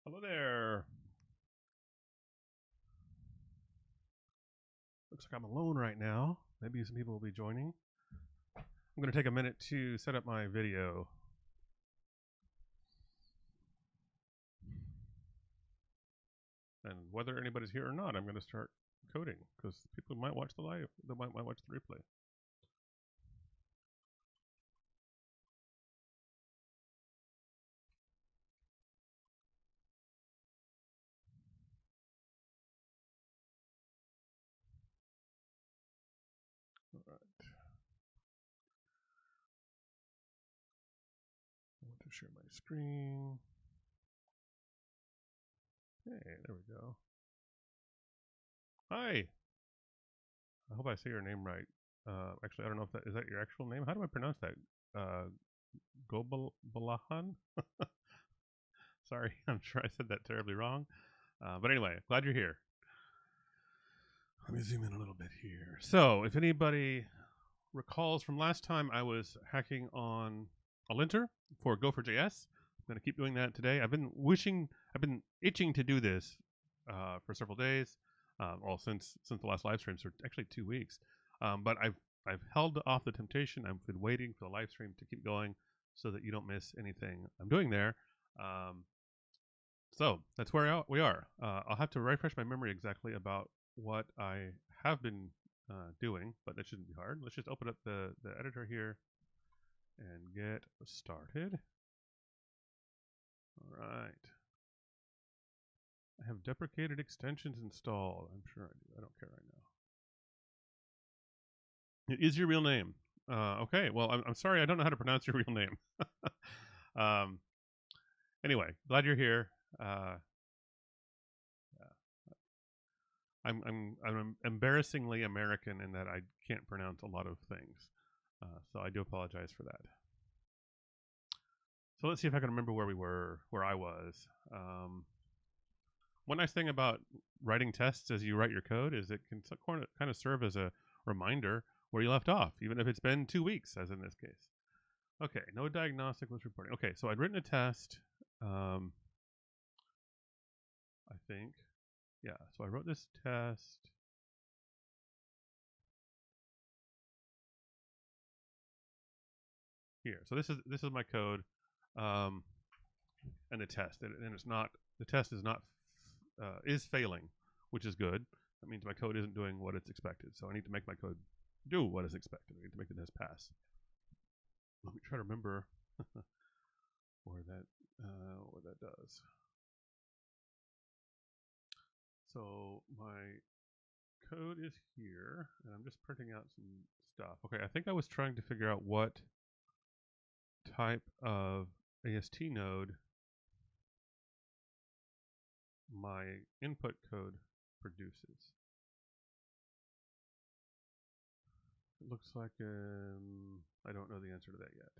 Hello there. Looks like I'm alone right now. Maybe some people will be joining. I'm going to take a minute to set up my video. And whether anybody's here or not, I'm going to start coding because people might watch the live. They might watch the replay. All right. I want to share my screen. Hey, there we go. Hi. I hope I say your name right. Actually, I don't know if that is that your actual name. How do I pronounce that? Gobalahan? Sorry, I'm sure I said that terribly wrong. But anyway, glad you're here. Let me zoom in a little bit here. So, if anybody recalls from last time, I was hacking on a linter for Gopher.js. I'm going to keep doing that today. I've been itching to do this for several days. Well, since the last live stream, so actually 2 weeks. But I've held off the temptation. I've been waiting for the live stream to keep going so that you don't miss anything I'm doing there. So that's where we are. I'll have to refresh my memory exactly about what I have been doing, but that shouldn't be hard. Let's just open up the editor here and get started. All right. I have deprecated extensions installed. I'm sure I do. I don't care right now. It is your real name. Okay. Well, I'm sorry. I don't know how to pronounce your real name. Anyway, glad you're here. I'm embarrassingly American in that I can't pronounce a lot of things, so I do apologize for that. So let's see if I can remember where I was. One nice thing about writing tests as you write your code is it can kind of serve as a reminder where you left off, even if it's been 2 weeks, as in this case. Okay, no diagnostic was reporting. Okay, so I'd written a test. I think, yeah. So I wrote this test. Here. So this is my code, and the test, and the test is failing, which is good. That means my code isn't doing what it's expected. So I need to make my code do what is expected. I need to make the test pass. Let me try to remember what that does. So my code is here, and I'm just printing out some stuff. Okay, I think I was trying to figure out what type of AST node my input code produces. It looks like I don't know the answer to that yet.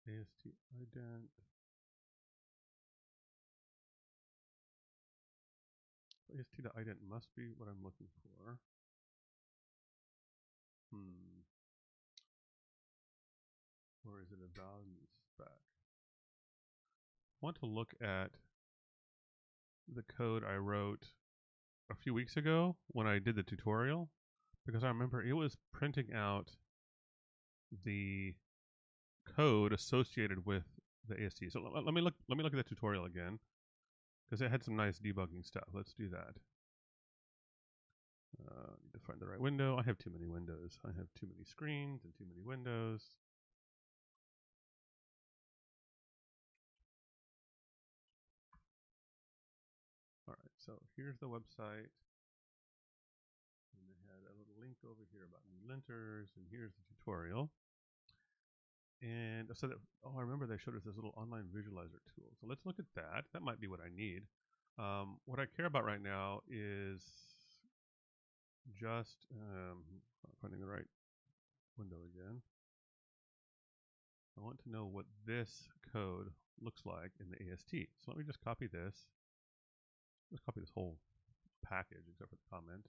AST ident. AST ident must be what I'm looking for. Or is it a value spec? I want to look at the code I wrote a few weeks ago when I did the tutorial, because I remember it was printing out the code associated with the AST. So let me look at the tutorial again, because it had some nice debugging stuff. Let's do that. Need to find the right window. I have too many windows. I have too many screens and too many windows. All right, so here's the website. And they had a little link over here about new linters, and here's the tutorial. And so that, I remember they showed us this little online visualizer tool. So let's look at that. That might be what I need. What I care about right now is just finding the right window again. I want to know what this code looks like in the AST. So let me just copy this. Let's copy this whole package except for the comment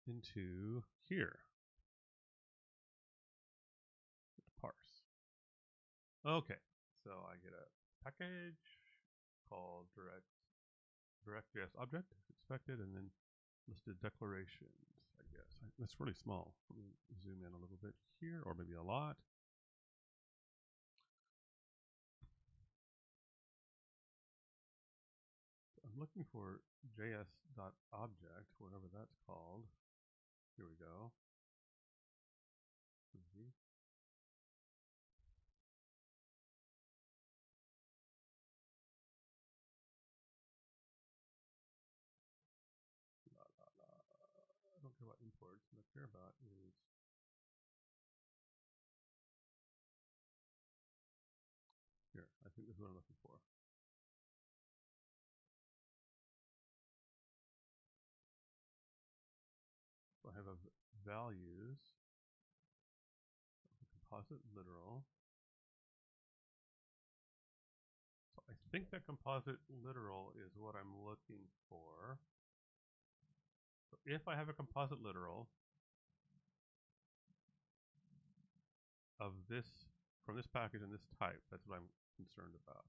into here. Parse. Okay, so I get a package. called direct.js object as expected, and then listed declarations, I guess. That's really small. Let me zoom in a little bit here, or maybe a lot. I'm looking for js.object, whatever that's called. Here we go. I don't care about imports. What I care about is here. I think this is what I'm looking for. So I have a values, composite literal. So I think that composite literal is what I'm looking for. So if I have a composite literal of this, from this package and this type, that's what I'm concerned about.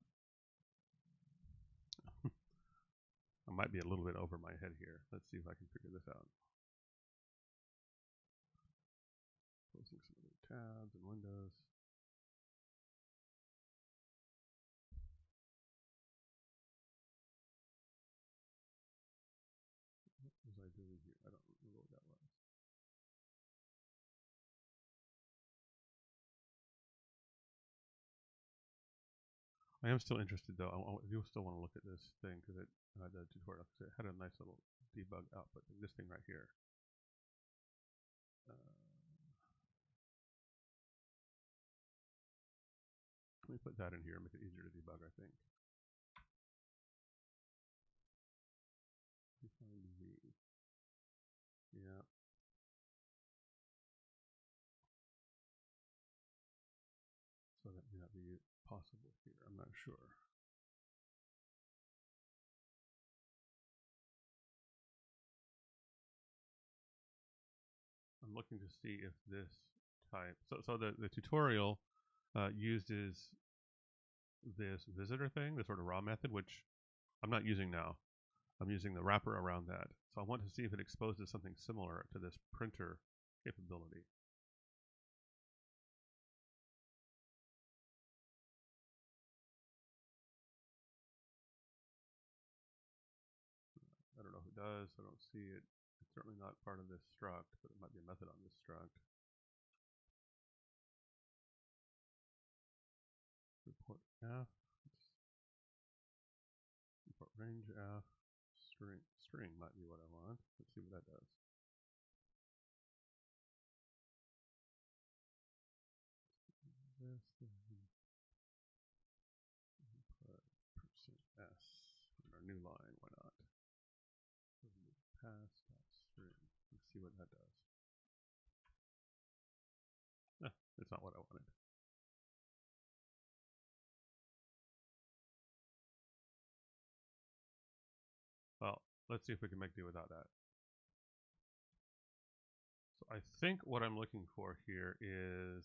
I might be a little bit over my head here. Let's see if I can figure this out. Closing some other tabs and windows. What was I doing here? I don't remember what that was. I am still interested though. I do still want to look at this thing because it the tutorial, because it had a nice little debug output. This thing right here. Let me put that in here, make it easier to debug, I think. Define V. Yeah. So that may not be possible here. I'm not sure. I'm looking to see if this type. So the tutorial uses this visitor thing, the sort of raw method, which I'm not using now. I'm using the wrapper around that. So I want to see if it exposes something similar to this printer capability. I don't know if it does. I don't see it. It's certainly not part of this struct, but it might be a method on this struct. Report F. Import range F. String might be what I want. Let's see what that does. This thing. Put %s in our new line. Why not? Pass.string. Let's see what that does. It's not what I wanted. Well, let's see if we can make do without that. So I think what I'm looking for here is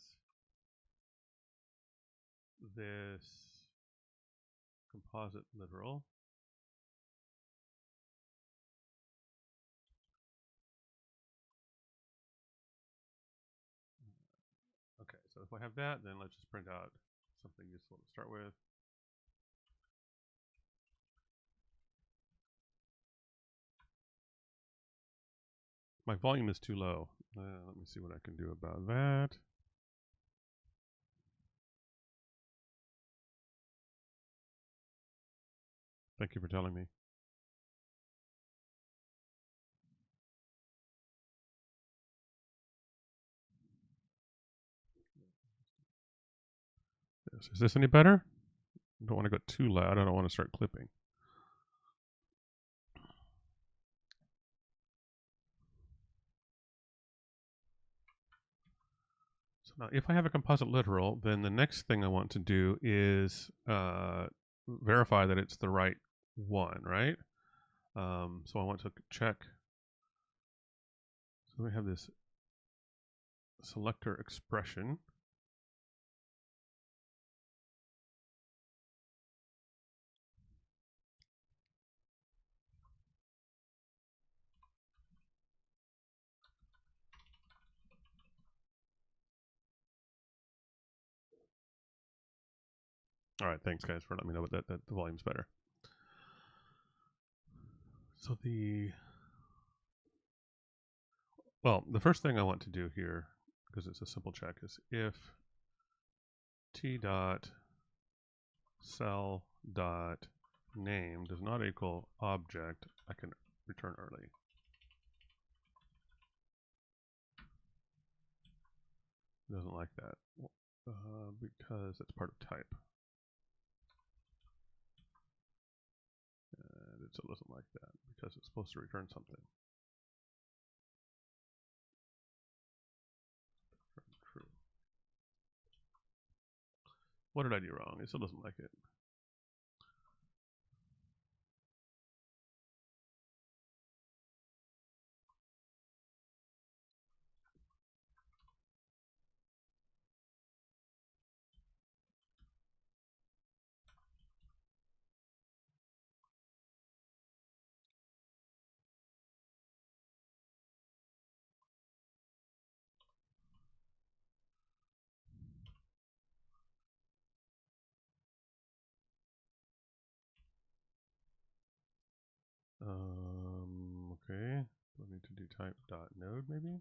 this composite literal. Okay, so if I have that, then let's just print out something useful to start with. My volume is too low. Let me see what I can do about that. Thank you for telling me. Is this any better? I don't want to go too loud. I don't want to start clipping. So now if I have a composite literal, then the next thing I want to do is verify that it's the right one, right? So I want to check. So we have this selector expression. All right, thanks guys for letting me know that the volume's better. So the first thing I want to do here, because it's a simple check, is if t dot cell dot name does not equal object, I can return early. It doesn't like that because it's part of type. And it still doesn't like that because it's supposed to return something. True. What did I do wrong? It still doesn't like it. Okay. Do I need to do type dot node maybe?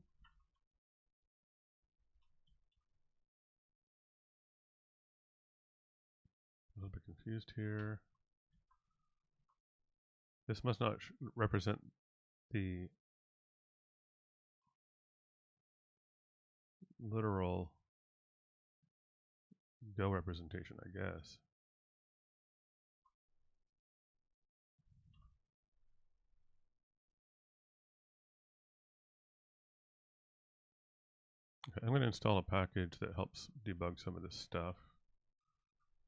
A little bit confused here. This must not represent the literal Go representation, I guess. Okay, I'm going to install a package that helps debug some of this stuff.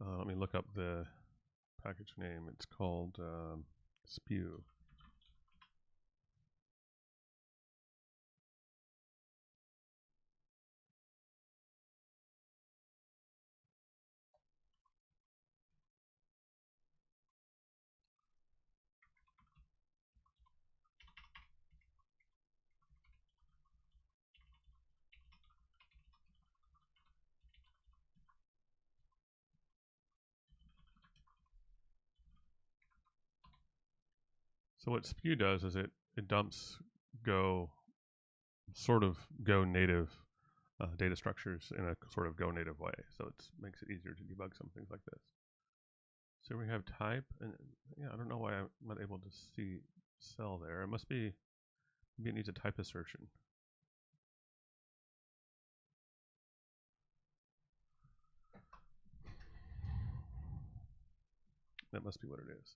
Let me look up the package name. It's called Spew. So what Spew does is it dumps Go, sort of Go native data structures in a sort of Go native way. So it makes it easier to debug some things like this. So we have type, and yeah, I don't know why I'm not able to see cell there. It must be, maybe it needs a type assertion. That must be what it is.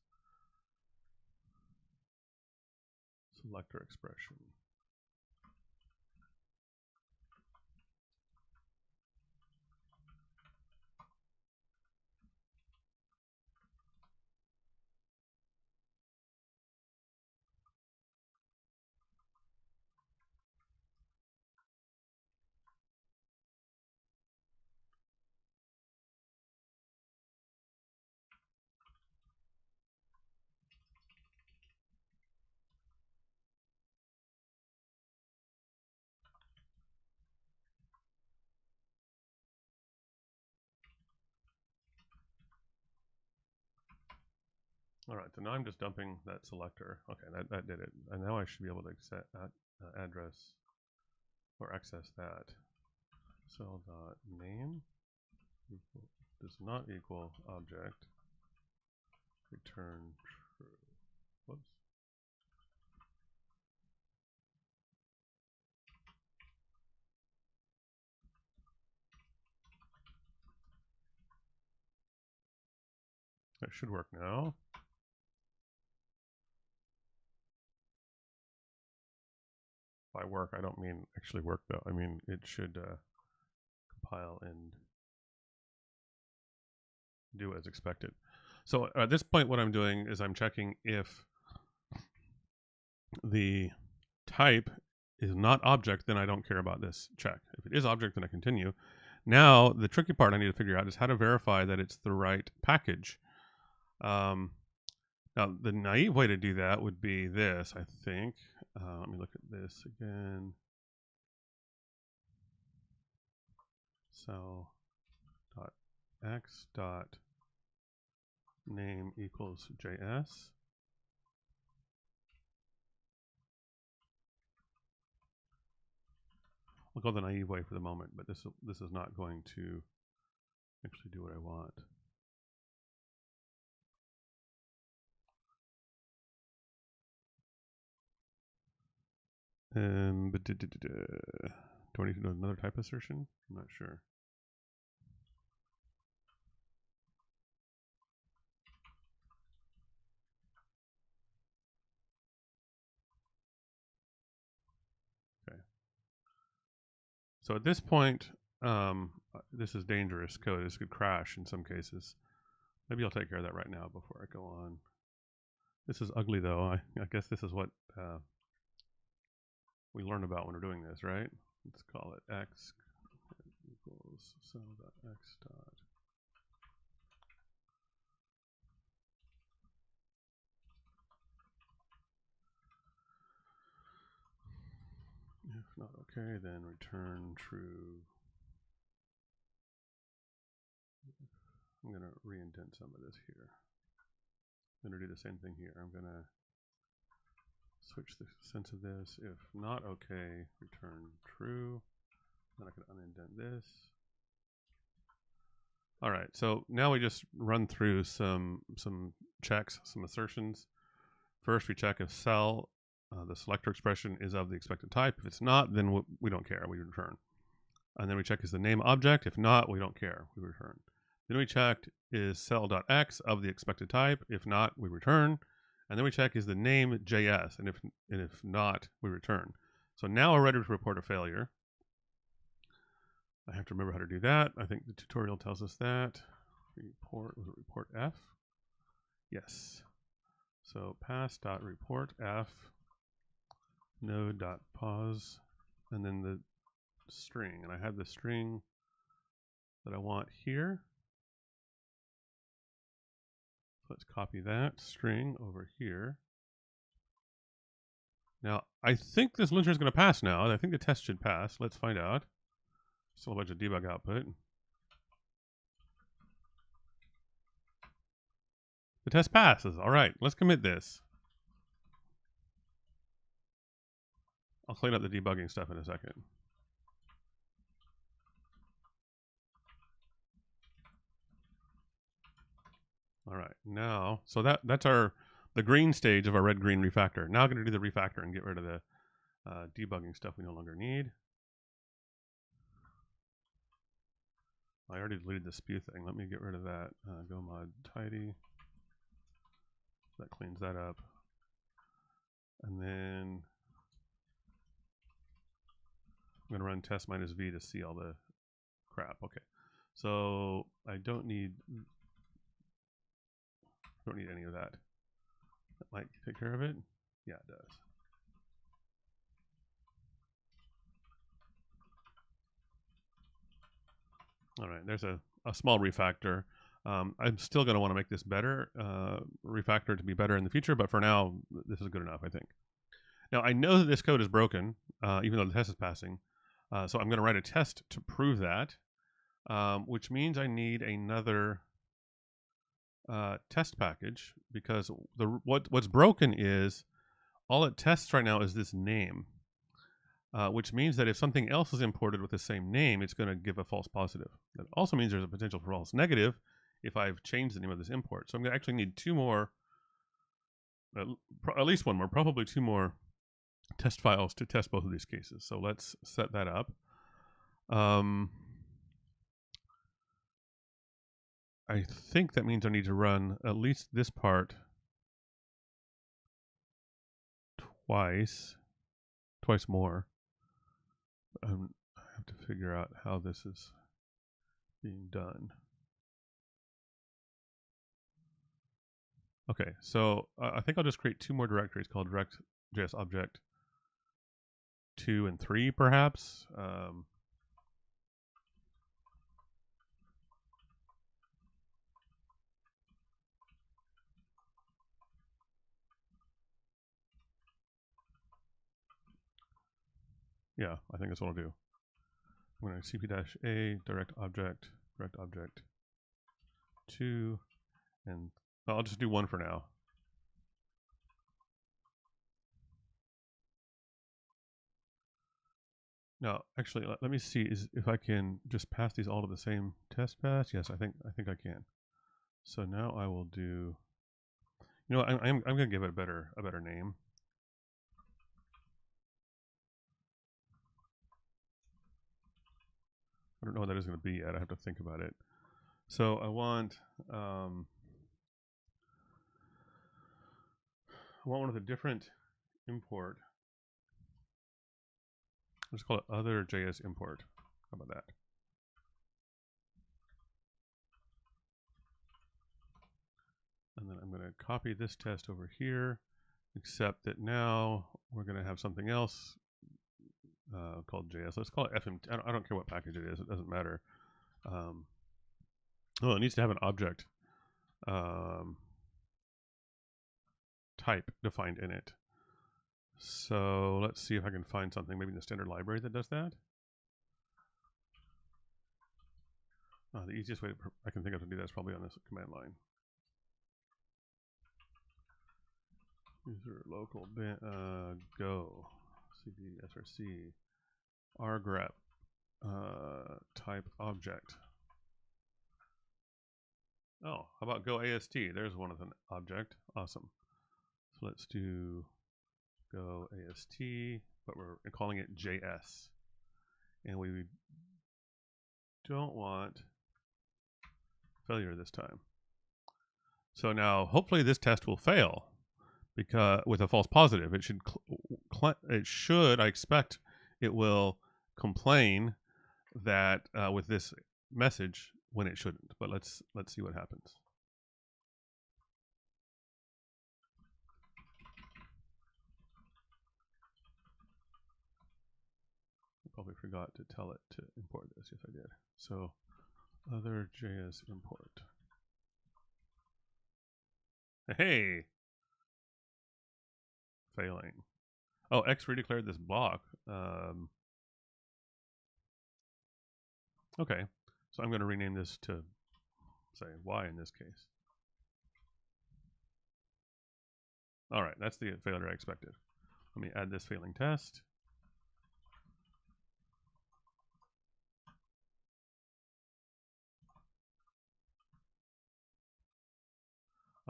Selector expression. All right, so now I'm just dumping that selector. Okay, that did it. And now I should be able to set address or access that. Cell dot name does not equal object. Return true. Whoops. That should work now. By work, I don't mean actually work though. I mean it should compile and do as expected. So at this point, what I'm doing is I'm checking if the type is not object, then I don't care about this check. If it is object, then I continue. Now, the tricky part I need to figure out is how to verify that it's the right package. Now, the naive way to do that would be this, I think. Let me look at this again. So, dot x dot name equals JS. I'll go the naive way for the moment, but this is not going to actually do what I want. But do I need to do another type assertion? I'm not sure. Okay. So at this point, this is dangerous code. This could crash in some cases. Maybe I'll take care of that right now before I go on. This is ugly, though. I guess this is what we learn about when we're doing this, right? Let's call it x equals cell.x dot. If not okay, then return true. I'm going to re-indent some of this here. I'm going to do the same thing here. I'm going to switch the sense of this. If not okay, return true. Then I can unindent this. All right, so now we just run through some checks, some assertions. First, we check if cell, the selector expression, is of the expected type. If it's not, then we don't care, we return. And then we check is the name object. If not, we don't care, we return. Then we check is cell.x of the expected type. If not, we return. And then we check is the name JS, and if not, we return. So now we're ready to report a failure. I have to remember how to do that. I think the tutorial tells us that. Was it report F? Yes. So pass.report F node.pause, and then the string. And I have the string that I want here. So let's copy that string over here. Now, I think this linter is going to pass now. I think the test should pass. Let's find out. Still a bunch of debug output. The test passes. All right, let's commit this. I'll clean up the debugging stuff in a second. All right, now, so that's the green stage of our red-green refactor. Now I'm going to do the refactor and get rid of the debugging stuff we no longer need. I already deleted the spew thing. Let me get rid of that. Go mod tidy. That cleans that up. And then I'm going to run test minus v to see all the crap. Okay, so I don't need any of that. That might take care of it. Yeah, it does. All right, there's a small refactor. I'm still going to want to make this better, refactor to be better in the future, but for now, this is good enough, I think. Now, I know that this code is broken, even though the test is passing, so I'm going to write a test to prove that, which means I need another test package, because what's broken is all it tests right now is this name, which means that if something else is imported with the same name, it's going to give a false positive. That also means there's a potential for false negative if I've changed the name of this import. So I'm going to actually need two more, at least one more, probably two more test files to test both of these cases. So let's set that up. I think that means I need to run at least this part twice more. I have to figure out how this is being done. Okay, so I think I'll just create two more directories called direct.js object 2 and 3, perhaps. Yeah, I think that's what I'll do. I'm going to cp-a direct object 2 and I'll just do one for now. Now, actually, let me see if I can just pass these all to the same test pass. Yes, I think I can. So now I will do. You know, I'm going to give it a better name. I don't know what that is going to be yet. I have to think about it. So I want one with a different import. Let's call it other JS import. How about that? And then I'm going to copy this test over here, except that now we're going to have something else called JS. Let's call it FM. I don't care what package it is. It doesn't matter. Well, it needs to have an object type defined in it. So let's see if I can find something maybe in the standard library that does that. The easiest way I can think of to do that is probably on this command line. User local go cd src rgrep type object. Oh, how about go AST? There's one with an object. Awesome. So let's do go AST, but we're calling it JS. And we don't want failure this time. So now hopefully this test will fail because with a false positive. It should, I expect it will complain that with this message when it shouldn't. But let's see what happens. I probably forgot to tell it to import this. Yes, I did. So other JS import. Hey, failing. Oh, X redeclared this block. Okay, so I'm going to rename this to say Y in this case. All right, that's the failure I expected. Let me add this failing test.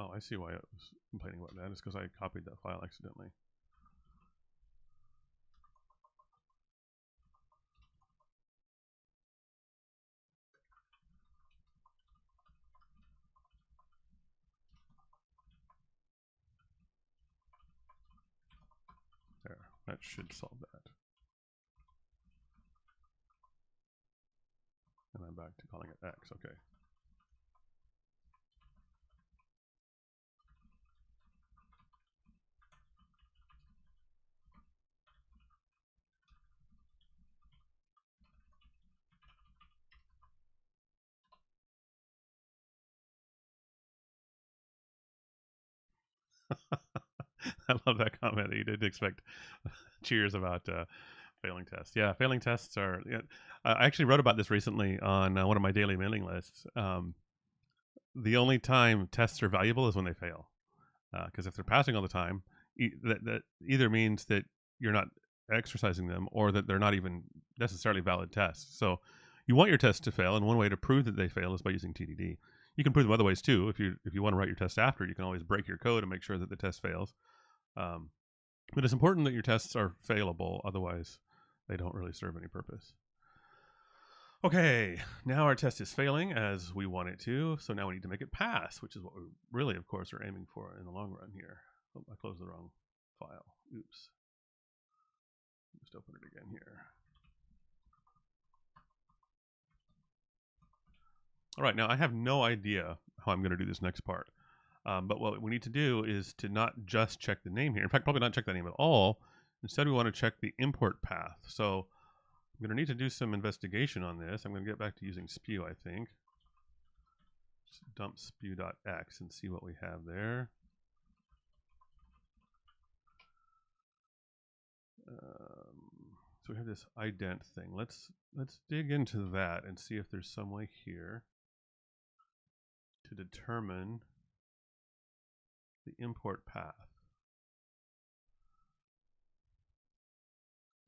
Oh, I see why it was complaining about that. It's because I copied that file accidentally. There, that should solve that. And I'm back to calling it X, okay. I love that comment that you didn't expect cheers about failing tests. Yeah, failing tests are. Yeah, I actually wrote about this recently on one of my daily mailing lists. The only time tests are valuable is when they fail, because if they're passing all the time, that either means that you're not exercising them or that they're not even necessarily valid tests. So you want your tests to fail, and one way to prove that they fail is by using TDD. You can prove them other ways too. If you want to write your test after, you can always break your code and make sure that the test fails. But it's important that your tests are failable, otherwise they don't really serve any purpose. Okay, now our test is failing as we want it to, so now we need to make it pass, which is what we really, of course, are aiming for in the long run here. Oh, I closed the wrong file. Oops. Just open it again here. All right, now I have no idea how I'm going to do this next part. But what we need to do is to not just check the name here. In fact, probably not check the name at all. Instead, we want to check the import path. So I'm going to need to do some investigation on this. I'm going to get back to using spew, I think. Just dump spew.x and see what we have there. So we have this ident thing. Let's dig into that and see if there's some way here to determine the import path.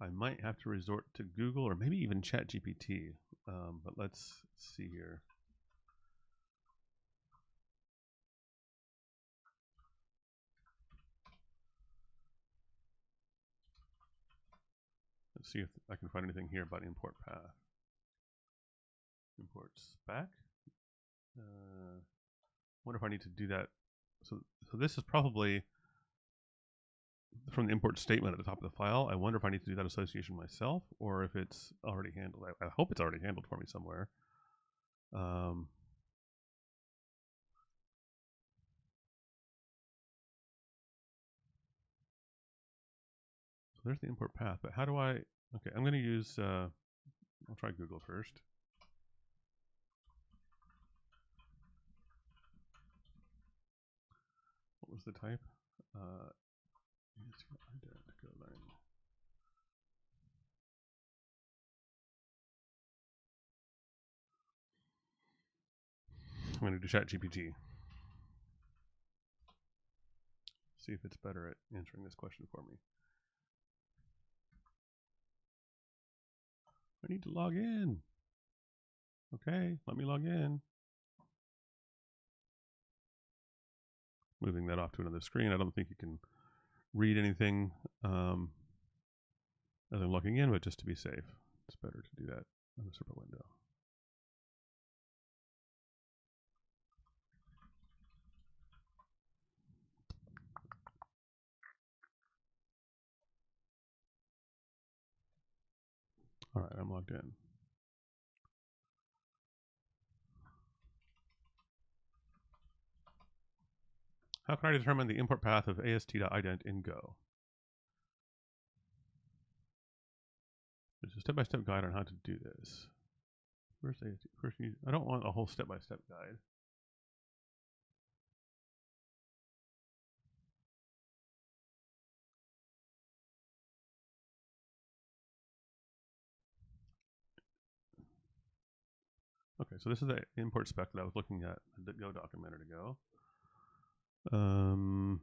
I might have to resort to Google or maybe even ChatGPT, but let's see here. Let's see if I can find anything here about import path. Import spec. Wonder if I need to do that. So this is probably from the import statement at the top of the file. I wonder if I need to do that association myself or if it's already handled. I hope it's already handled for me somewhere. So there's the import path, but how do I, okay, I'm going to use, I'll try Google first. What was the type? I'm going to do ChatGPT. See if it's better at answering this question for me. I need to log in. Okay, let me log in. Moving that off to another screen. I don't think you can read anything as I'm logging in, but just to be safe, it's better to do that on a separate window. All right, I'm logged in. How can I determine the import path of ast.ident in Go? There's a step-by-step guide on how to do this. First, I don't want a whole step-by-step guide. Okay, so this is the import spec that I was looking at the Go doc a minute ago. I'm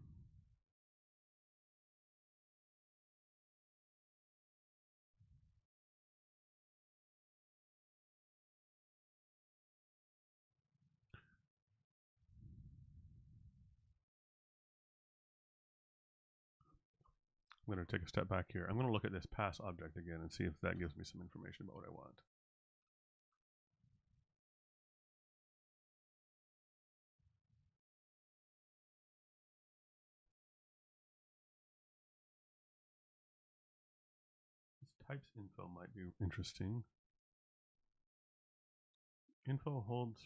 going to take a step back here. I'm going to look at this pass object again and see if that gives me some information about what I want. This types info might be interesting. Info holds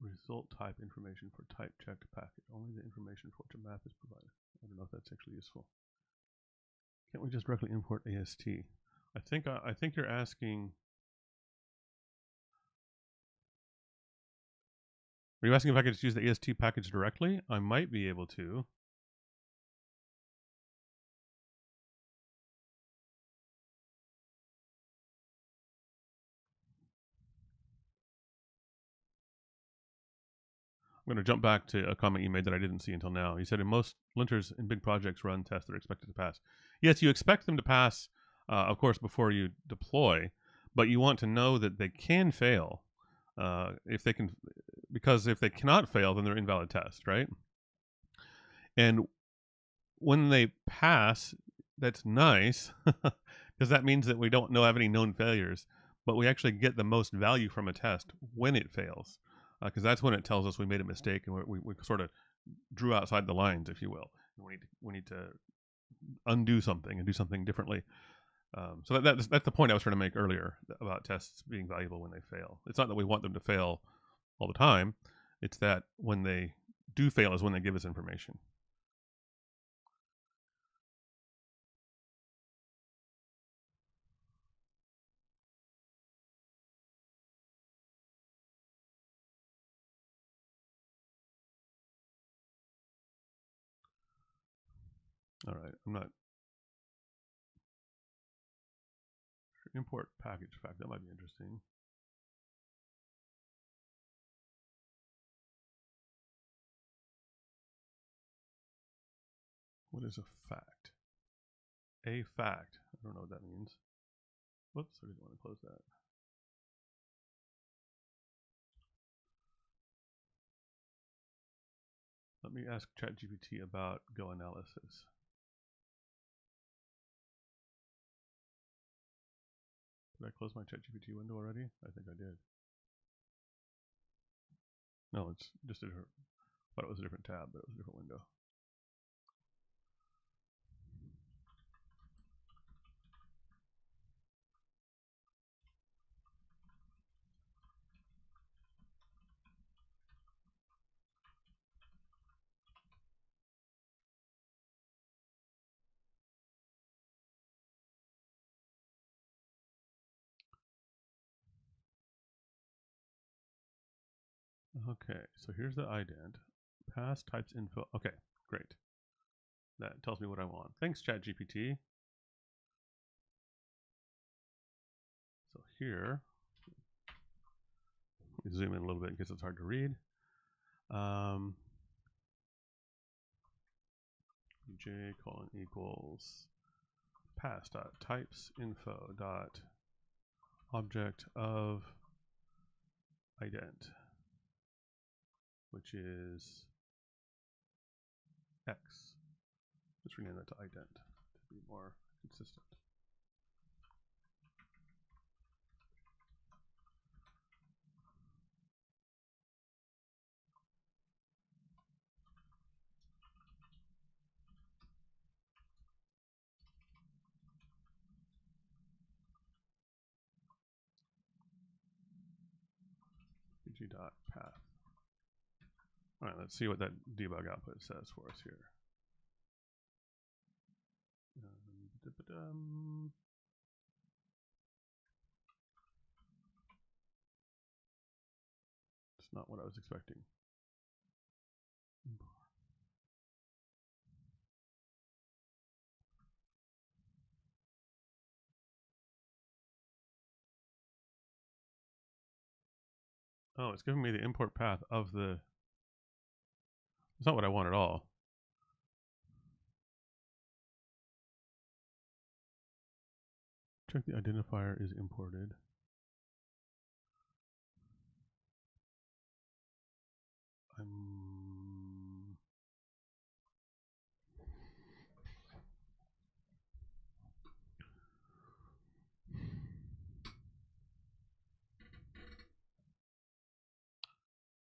result type information for type checked packet. Only the information for which a map is provided. I don't know if that's actually useful. Can't we just directly import AST? I think you're asking. Are you asking if I could just use the AST package directly? I might be able to. I'm going to jump back to a comment you made that I didn't see until now. You said in most linters in big projects run tests that are expected to pass. Yes, you expect them to pass, of course, before you deploy, but you want to know that they can fail if they can, because if they cannot fail, then they're invalid tests, right? And when they pass, that's nice because that means that we don't have any known failures, but we actually get the most value from a test when it fails. Because that's when it tells us we made a mistake and we sort of drew outside the lines, if you will. And we need to undo something and do something differently. So that's the point I was trying to make earlier about tests being valuable when they fail. It's not that we want them to fail all the time. It's that when they do fail is when they give us information. All right, I'm not import package fact. That might be interesting. What is a fact? A fact. I don't know what that means. Whoops, I didn't want to close that. Let me ask ChatGPT about Go analysis. Did I close my ChatGPT window already? I think I did. No, it's just a different. Thought it was a different tab, but it was a different window. Okay, so here's the ident. Pass types info. Okay, great. That tells me what I want. Thanks, ChatGPT. So here, let me zoom in a little bit in case it's hard to read. J colon equals pass dot types info dot object of ident, which is X. Let's rename that to ident to be more consistent. Dot path. All right, let's see what that debug output says for us here. It's not what I was expecting. Oh, it's giving me the import path of the. It's not what I want at all. Check the identifier is imported.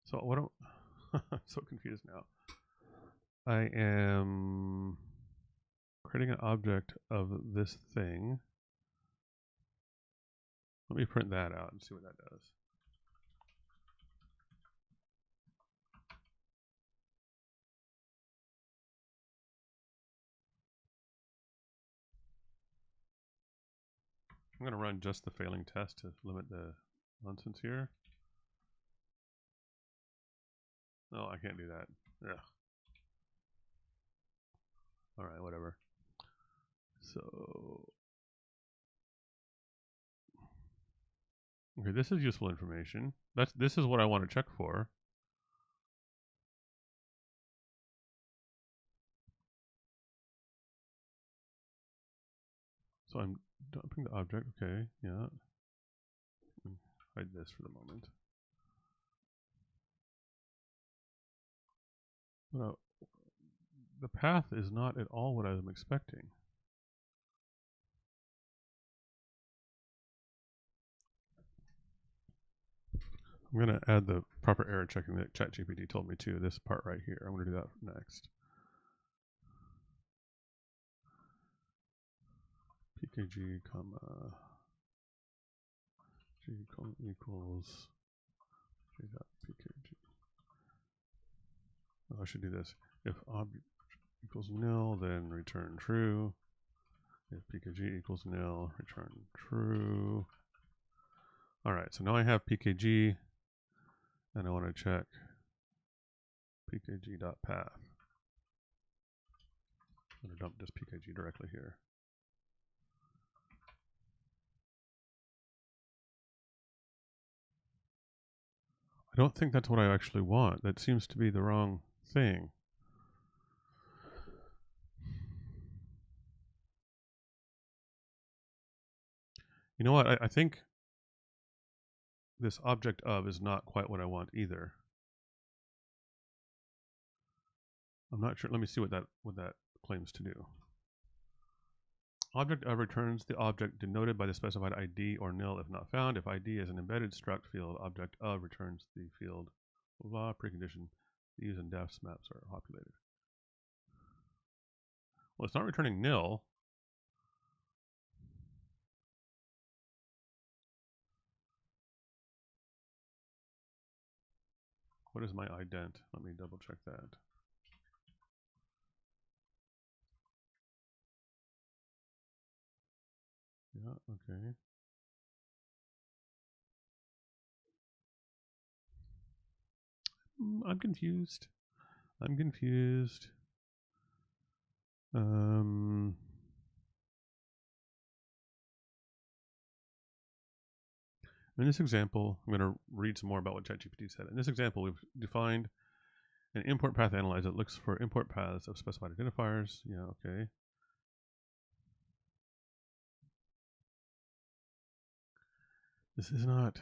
So what do I'm so confused now. I am creating an object of this thing. Let me print that out and see what that does. I'm going to run just the failing test to limit the nonsense here. No, I can't do that. Ugh. All right, whatever. So, okay, this is useful information. This is what I want to check for. So I'm dumping the object. Okay, yeah. Hide this for the moment. No, the path is not at all what I'm expecting. I'm going to add the proper error checking that ChatGPT told me to, this part right here. I'm going to do that next. PKG, comma, G equals G dot PKG. Oh, I should do this. If object equals nil, then return true. If PKG equals nil, return true. All right, so now I have PKG, and I want to check PKG.path. I'm going to dump this PKG directly here. I don't think that's what I actually want. That seems to be the wrong thing. You know what? I think this object of is not quite what I want either. I'm not sure. Let me see what that claims to do. Object of returns the object denoted by the specified ID or nil if not found. If ID is an embedded struct field, object of returns the field blah precondition. These and defs maps are populated. Well, it's not returning nil. What is my ident? Let me double check that. Yeah, okay. I'm confused. I'm confused. In this example, I'm going to read some more about what ChatGPT said. In this example, we've defined an import path analyzer that looks for import paths of specified identifiers. Yeah, okay. This is not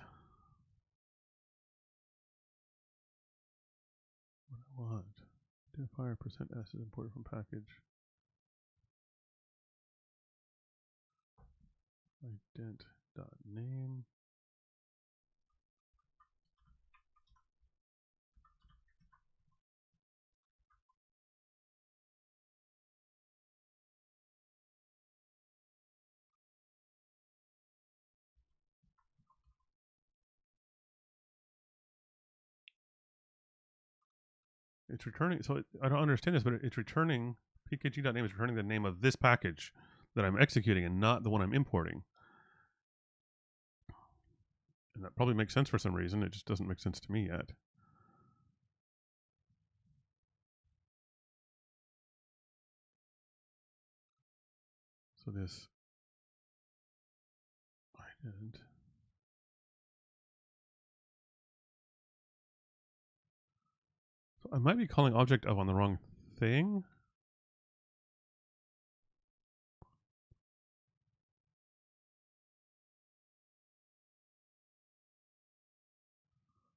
what I want. Identifier %s is imported from package. Ident.name. It's returning, so I don't understand this, but it's returning, pkg.name is returning the name of this package that I'm executing and not the one I'm importing. And that probably makes sense for some reason. It just doesn't make sense to me yet. So this ident. So I might be calling object of on the wrong thing.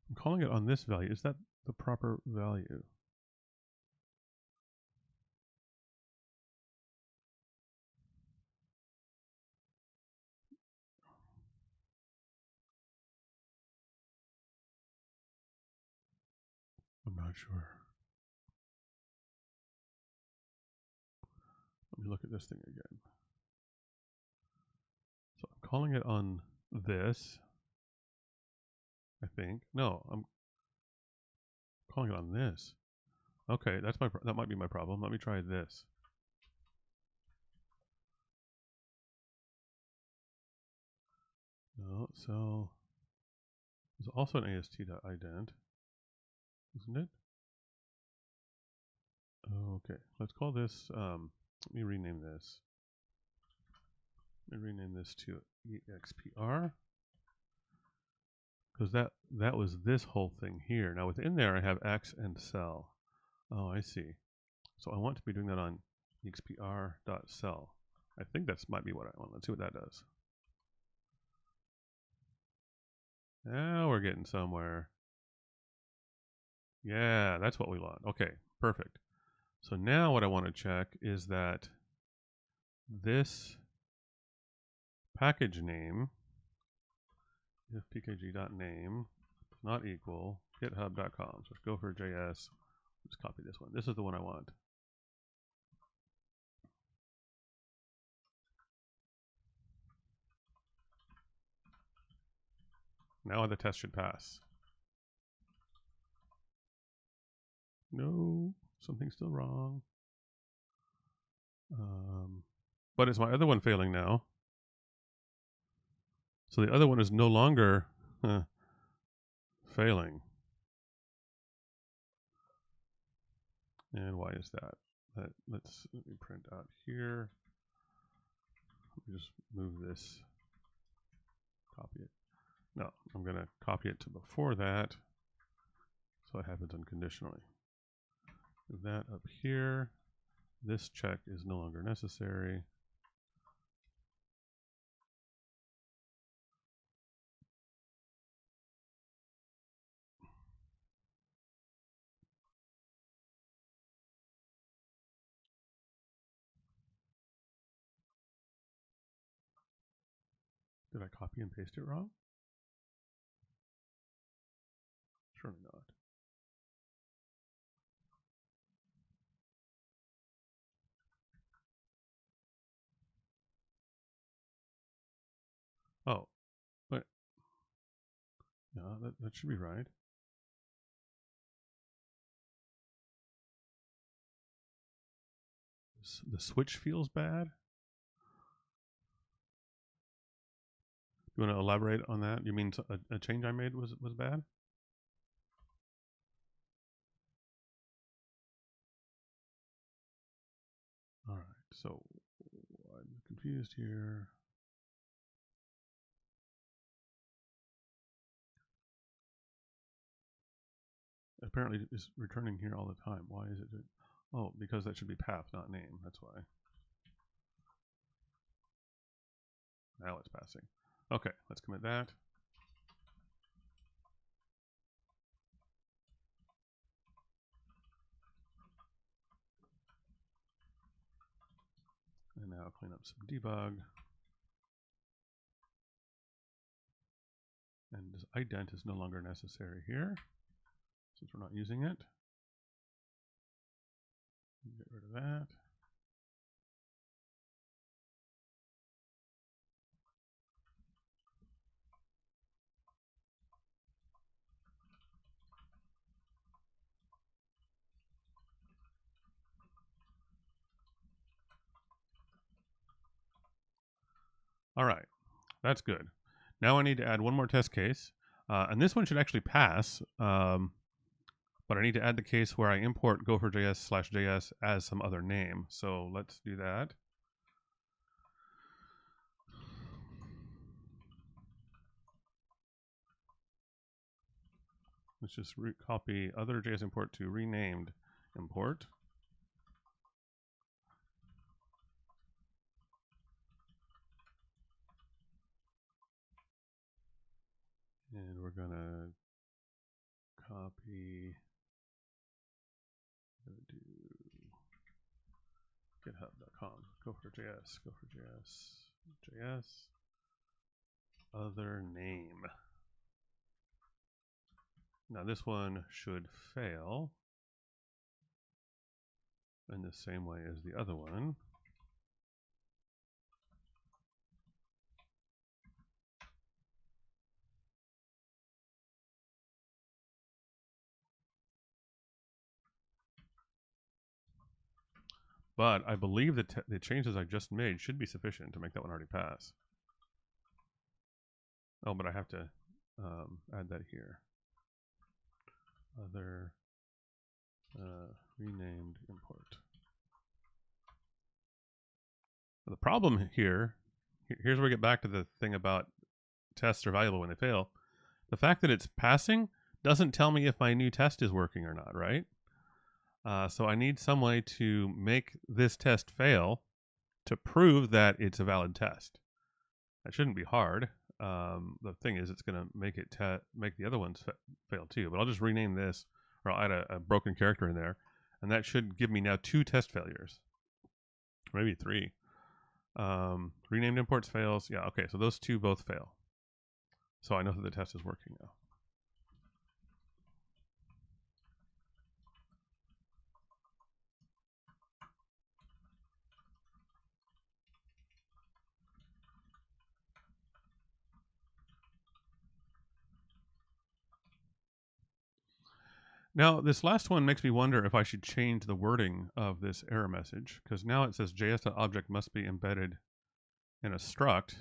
I'm calling it on this value. Is that the proper value? I'm not sure. Let me look at this thing again. So I'm calling it on this, I think. No, I'm calling it on this. Okay, that might be my problem. Let me try this. No, so there's also an ast.ident, isn't it? Okay, let's call this, let me rename this. Let me rename this to expr, because that was this whole thing here. Now within there I have x and cell. Oh, I see. So I want to be doing that on expr.cell. I think that's might be what I want. Let's see what that does. Now we're getting somewhere. Yeah, that's what we want. Okay, perfect. So now what I want to check is that this package name, if pkg.name is not equal github.com. So go for JS. Let's copy this one. This is the one I want. Now the test should pass. No, something's still wrong. But is my other one failing now? So the other one is no longer failing. And why is that? Let me print out here. Let me just move this, copy it. No, I'm going to copy it to before that, so it happens unconditionally. Move that up here. This check is no longer necessary. Did I copy and paste it wrong? Surely not. Oh, wait. Yeah, that should be right. The switch feels bad. You want to elaborate on that? You mean a change I made was bad? All right. So I'm confused here. Apparently it's returning here all the time. Why is it? Oh, because that should be path, not name. That's why. Now it's passing. Okay, let's commit that. And now clean up some debug. And this ident is no longer necessary here, since we're not using it. Get rid of that. All right, that's good. Now I need to add one more test case, and this one should actually pass, but I need to add the case where I import gopher.js/js as some other name. So let's do that. Let's just copy other JS import to renamed import. And we're going to copy, do github.com, gopher.js, JS, other name. Now this one should fail in the same way as the other one. But I believe that the changes I just made should be sufficient to make that one already pass. Oh, but I have to add that here. Other renamed import. The problem here's where we get back to the thing about tests are valuable when they fail. The fact that it's passing doesn't tell me if my new test is working or not, right? So I need some way to make this test fail to prove that it's a valid test. That shouldn't be hard. The thing is, it's going to make it make the other ones fail too. But I'll just rename this, or I'll add a broken character in there, and that should give me now 2 test failures, maybe 3. Renamed imports fails. Yeah, okay, so those 2 both fail. So I know that the test is working now. Now, this last one makes me wonder if I should change the wording of this error message, because now it says JS.object must be embedded in a struct.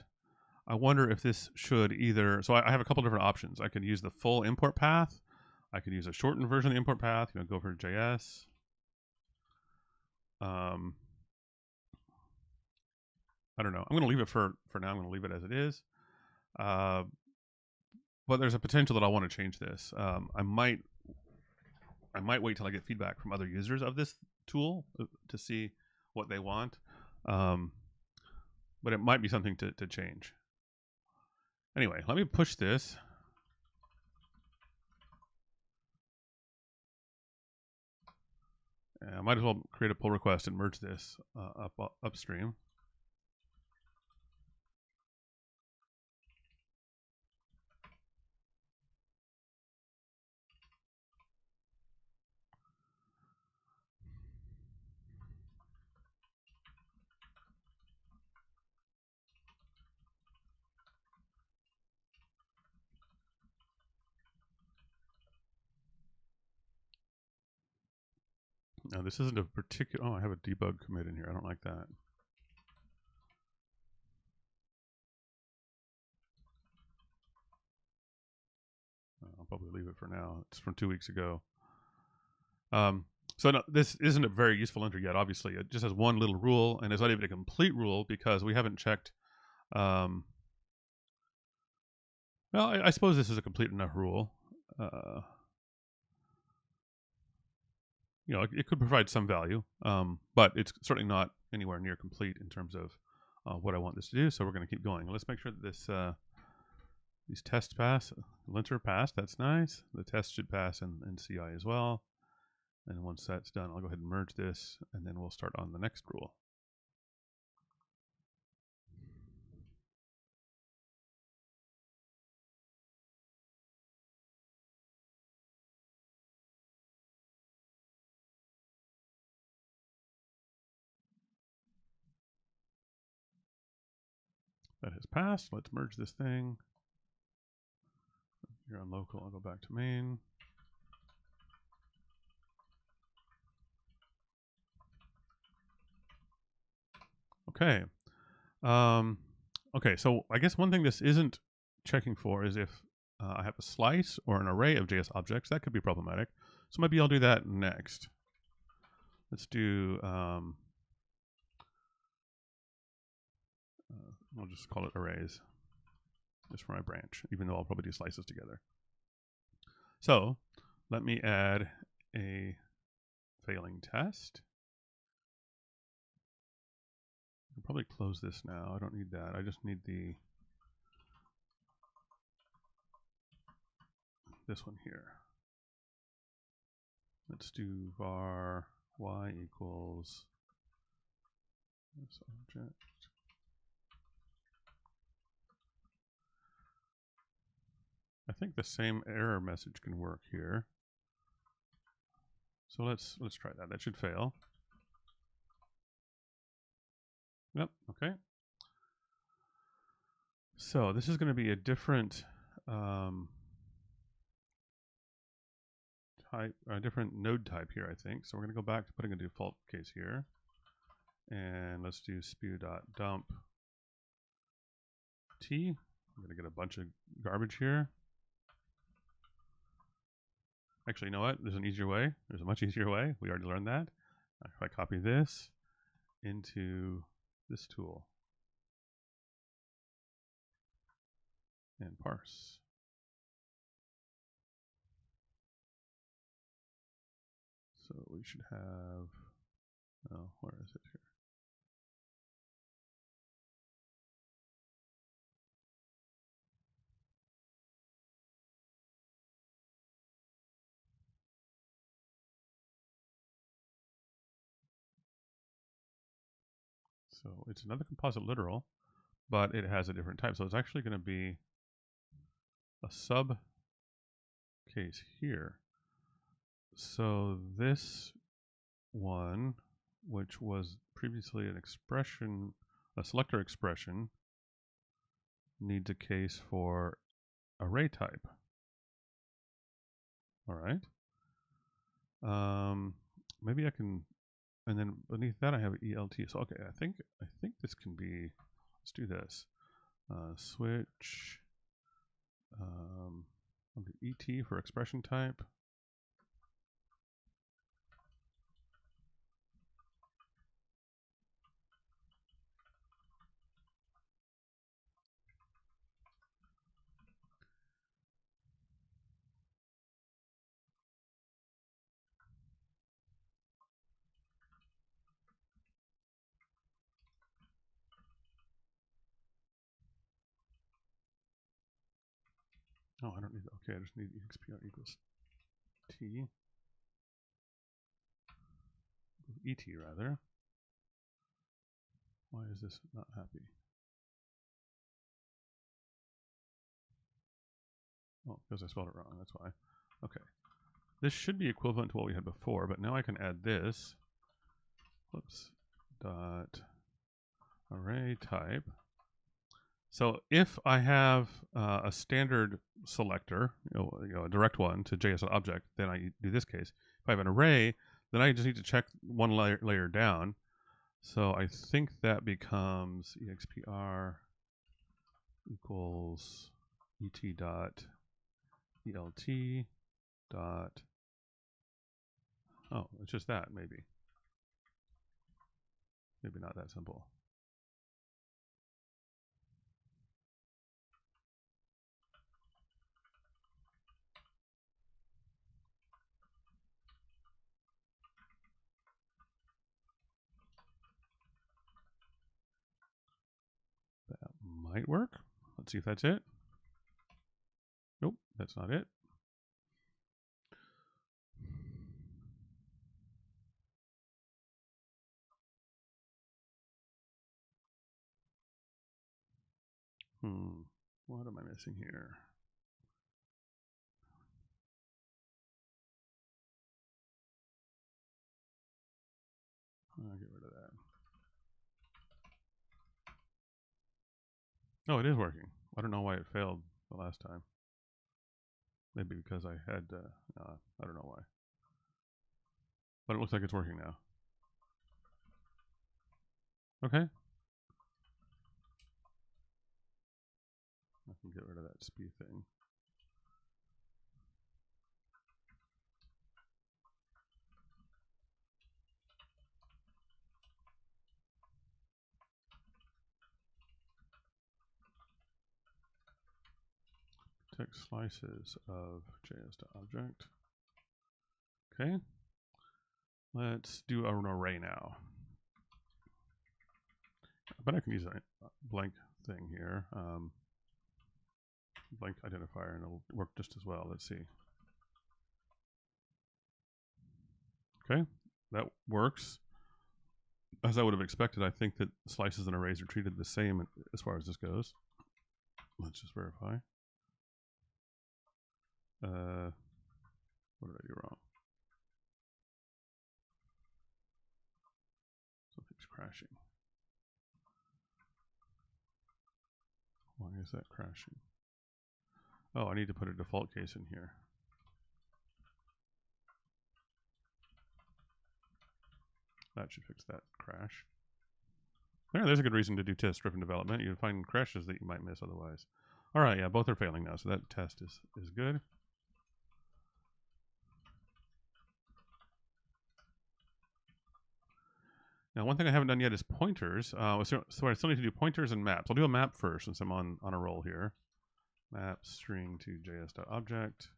I wonder if this should either, so I have a couple different options. I could use the full import path. I could use a shortened version of the import path, go for JS. I don't know. I'm going to leave it for now. I'm going to leave it as it is. But there's a potential that I want to change this. I might wait till I get feedback from other users of this tool to see what they want. But it might be something to change. Anyway, let me push this. I might as well create a pull request and merge this upstream. Now this isn't a particular, oh, I have a debug commit in here. I don't like that. I'll probably leave it for now. It's from 2 weeks ago. So no, this isn't a very useful linter yet, obviously. It just has one little rule, and it's not even a complete rule because we haven't checked. Well, I suppose this is a complete enough rule. You know, it could provide some value, but it's certainly not anywhere near complete in terms of what I want this to do. So we're going to keep going. Let's make sure that this these tests pass. Linter passed. That's nice. The test should pass in CI as well. And once that's done, I'll go ahead and merge this, and then we'll start on the next rule. That has passed. Let's merge this thing. Here on local, I'll go back to main. Okay. Okay, so I guess one thing this isn't checking for is if I have a slice or an array of JS objects. That could be problematic. So maybe I'll do that next. Let's do, I'll just call it arrays, just for my branch, even though I'll probably do slices together. So let me add a failing test. I'll probably close this now. I don't need that. I just need this one here. Let's do var y equals this object. I think the same error message can work here. So let's try that. That should fail. Yep, okay. So this is going to be a different type, a different node type here, I think. So we're going to go back to putting a default case here. And let's do spew.dump t. I'm going to get a bunch of garbage here. Actually, you know what? There's an easier way. There's a much easier way. We already learned that. If I copy this into this tool and parse. So we should have, oh, where is it here? So it's another composite literal, but it has a different type. So it's actually going to be a sub case here. So this one, which was previously an expression, a selector expression, needs a case for array type. All right. Maybe I can, and then beneath that I have ELT. So okay, I think this can be. Let's do this. Switch. I'll do ET for expression type. Oh, I don't need that. Okay, I just need expr equals t. ET rather. Why is this not happy? Oh, because I spelled it wrong, that's why. Okay. This should be equivalent to what we had before, but now I can add this. Whoops. Dot array type. So if I have a standard selector, you know, a direct one to JS object, then I do this case. If I have an array, then then I just need to check one layer down. So I think that becomes expr equals et dot elt dot, oh, it's just that, maybe. Maybe not that simple. That might work. Let's see if that's it. Nope, that's not it. What am I missing here? I'll get rid of that. Oh, it is working. I don't know why it failed the last time. Maybe because I had, I don't know why. But it looks like it's working now. Okay. I can get rid of that speed thing. Text slices of js.object. Okay. Let's do an array now. But I can use a blank thing here. Blank identifier, and it'll work just as well. Let's see. Okay, that works. As I would have expected, I think that slices and arrays are treated the same as far as this goes. Let's just verify. What did I do wrong? Something's crashing. Why is that crashing? Oh, I need to put a default case in here. That should fix that crash. There's a good reason to do test-driven development. You find crashes that you might miss otherwise. All right, yeah, both are failing now, so that test is good. Now, one thing I haven't done yet is pointers. So I still need to do pointers and maps. I'll do a map first since I'm on a roll here. Map string to js.object.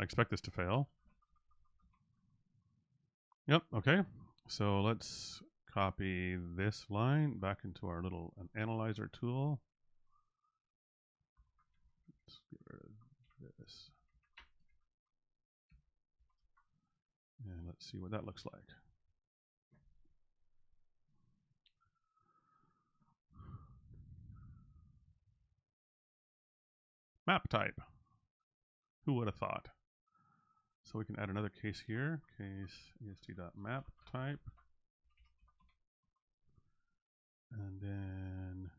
I expect this to fail. Yep, okay. So let's copy this line back into our little analyzer tool. Let's get rid of this. And let's see what that looks like. Map type. Who would have thought? So we can add another case here. Case est.map type. And then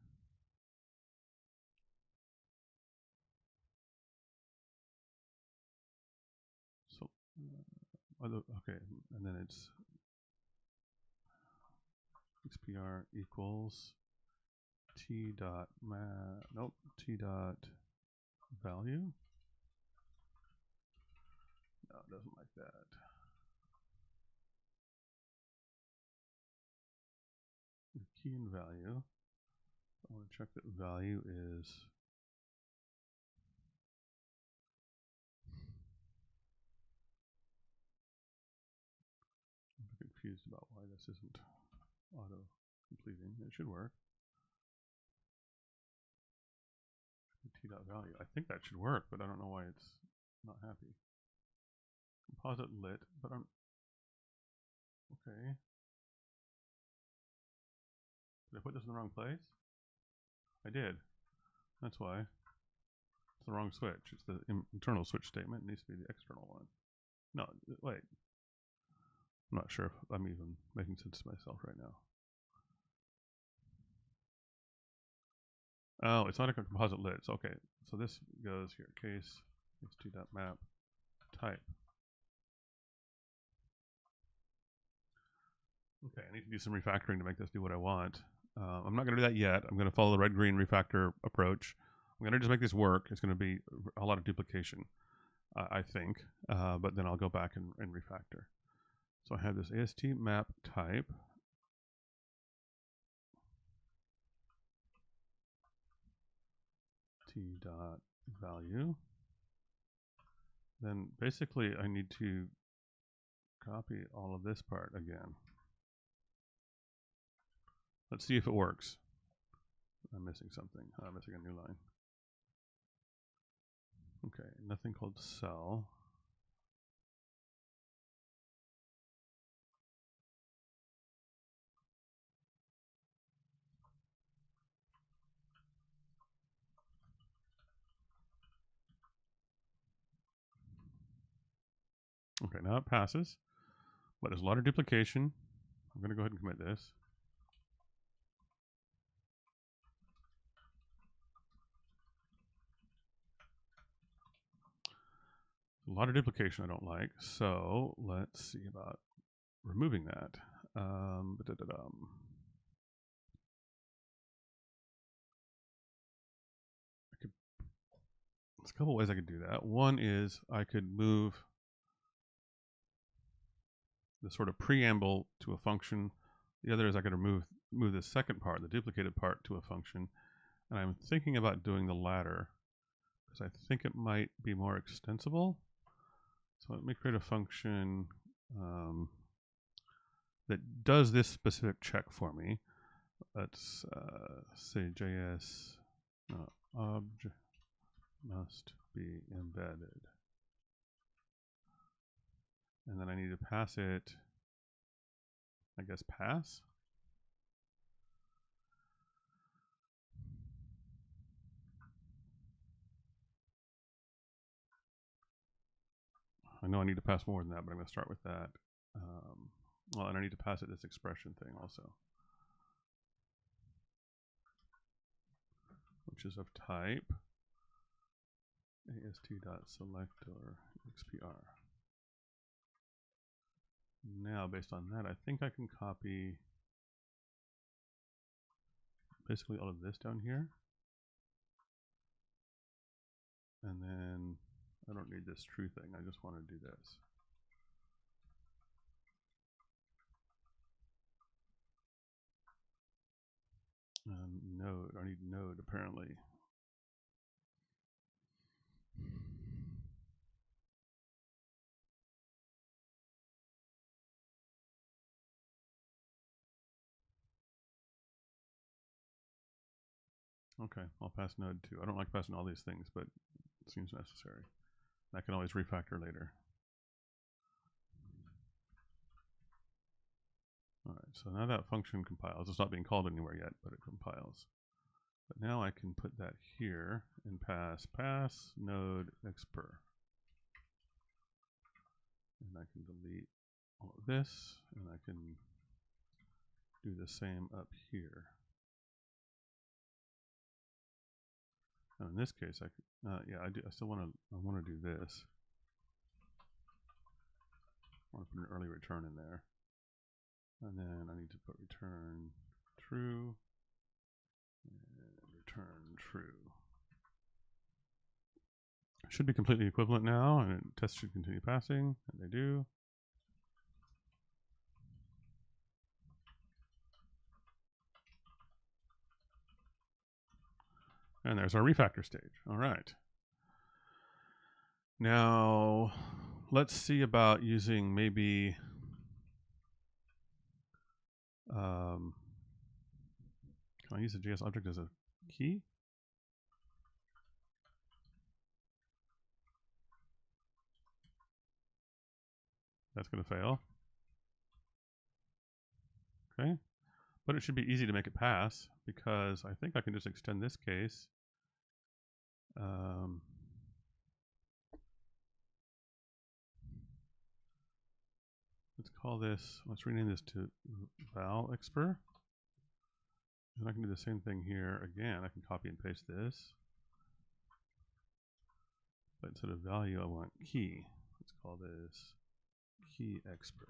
so okay, and then it's expr equals t dot map, nope, t dot value. No, it doesn't like that. The key and value. I want to check that value is I'm confused about why this isn't auto completing. It should work. T dot value. I think that should work, but I don't know why it's not happy. Composite lit, but I'm okay. Did I put this in the wrong place? I did. That's why. It's the wrong switch. It's the internal switch statement. It needs to be the external one. No, wait. I'm not sure if I'm even making sense to myself right now. Oh, it's not a composite lids. Okay, so this goes here. Case ast.map type. Okay, I need to do some refactoring to make this do what I want. I'm not going to do that yet. I'm going to follow the red-green refactor approach. I'm going to just make this work. It's going to be a lot of duplication, I think, but then I'll go back and refactor. So I have this AST map type. T dot value. Then basically I need to copy all of this part again. Let's see if it works. I'm missing something. I'm missing a new line. Okay, nothing called cell. Okay, now it passes, but there's a lot of duplication. I'm going to go ahead and commit this. A lot of duplication I don't like, so let's see about removing that. There's a couple ways I could do that. One is I could move the sort of preamble to a function. The other is I could move the second part, the duplicated part, to a function. And I'm thinking about doing the latter because I think it might be more extensible. So let me create a function that does this specific check for me. Let's say JS object must be embedded. And then I need to pass it, I guess, pass. I know I need to pass more than that, but I'm going to start with that. Well, and I need to pass it this expression thing also, which is of type ast.selector xpr. Now, based on that, I think I can copy basically all of this down here. And then I don't need this true thing. I just want to do this. Node, I need node apparently. Okay, I'll pass node too. I don't like passing all these things, but it seems necessary. I can always refactor later. All right, so now that function compiles. It's not being called anywhere yet, but it compiles. But now I can put that here and pass node xper. And I can delete all of this, and I can do the same up here. Now in this case, I could, yeah, I still want to do this. I want to put an early return in there, and then I need to put return true and return true. It should be completely equivalent now, and tests should continue passing, and they do. And there's our refactor stage. All right. Now, let's see about using maybe can I use a JS object as a key? That's going to fail. Okay. But it should be easy to make it pass because I think I can just extend this case. Let's call this, let's rename this to val xper. And I can do the same thing here again. I can copy and paste this. But instead of value, I want key. Let's call this key expr.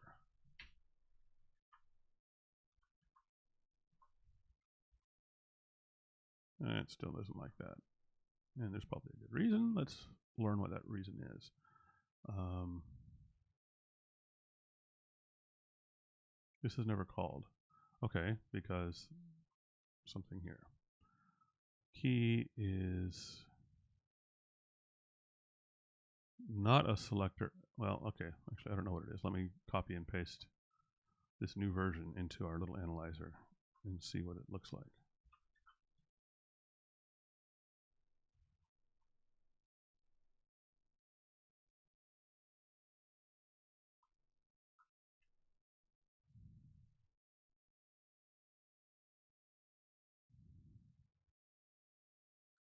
And it still doesn't like that. And there's probably a good reason. Let's learn what that reason is. This is never called. Okay, because something here. Key is not a selector. Well, okay, actually I don't know what it is. Let me copy and paste this new version into our little analyzer and see what it looks like.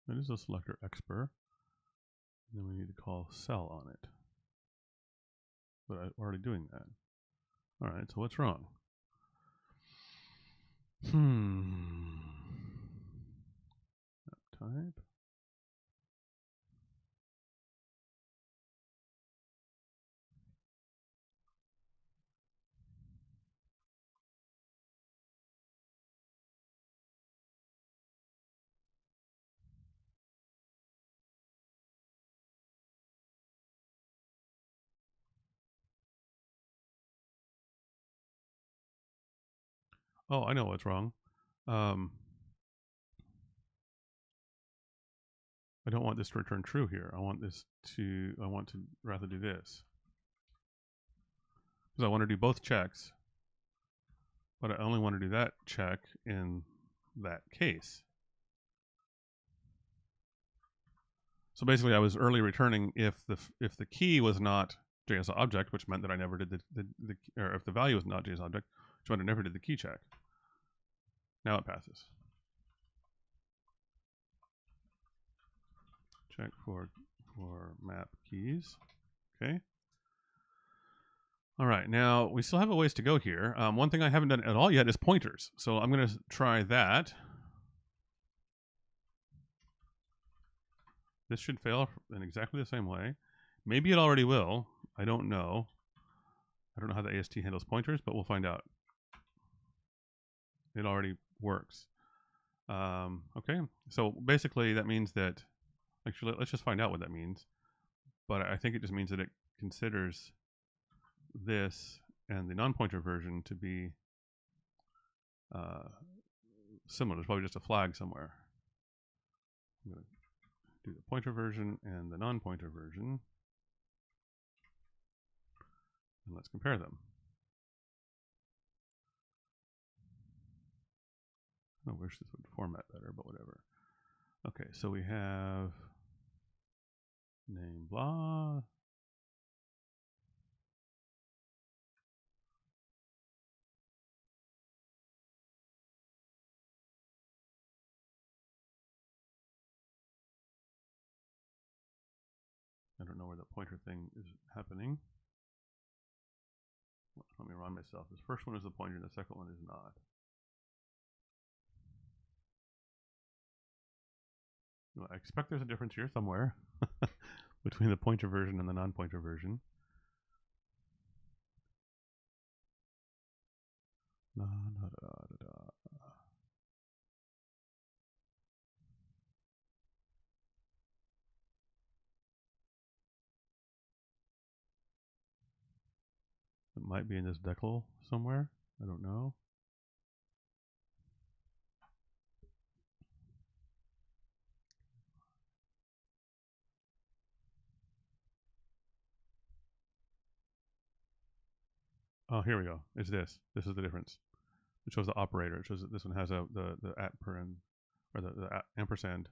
It is a selector expr. Then we need to call cell on it. But I'm already doing that. All right, so what's wrong? Type. Oh, I know what's wrong. I don't want this to return true here. I want to rather do this. Because I want to do both checks, but I only want to do that check in that case. So basically, I was early returning if the key was not JS object, which meant that I never did or if the value was not JS object, which meant I never did the key check. Now it passes. Check for map keys. Okay. All right, now we still have a ways to go here. One thing I haven't done at all yet is pointers. So I'm going to try that. This should fail in exactly the same way. Maybe it already will. I don't know. I don't know how the AST handles pointers, but we'll find out. It already works. Okay, so basically that means that, actually, let's just find out what that means. But I think it just means that it considers this and the non-pointer version to be similar. There's probably just a flag somewhere. I'm going to do the pointer version and the non-pointer version. And let's compare them. I wish this would format better, but whatever. Okay, so we have name blah. I don't know where the pointer thing is happening. Let me run myself. This first one is the pointer, and the second one is not. Well, I expect there's a difference here somewhere between the pointer version and the non-pointer version. It might be in this decal somewhere. I don't know. Oh, here we go. It's this. This is the difference. It shows the operator. It shows that this one has the @paren or the ampersand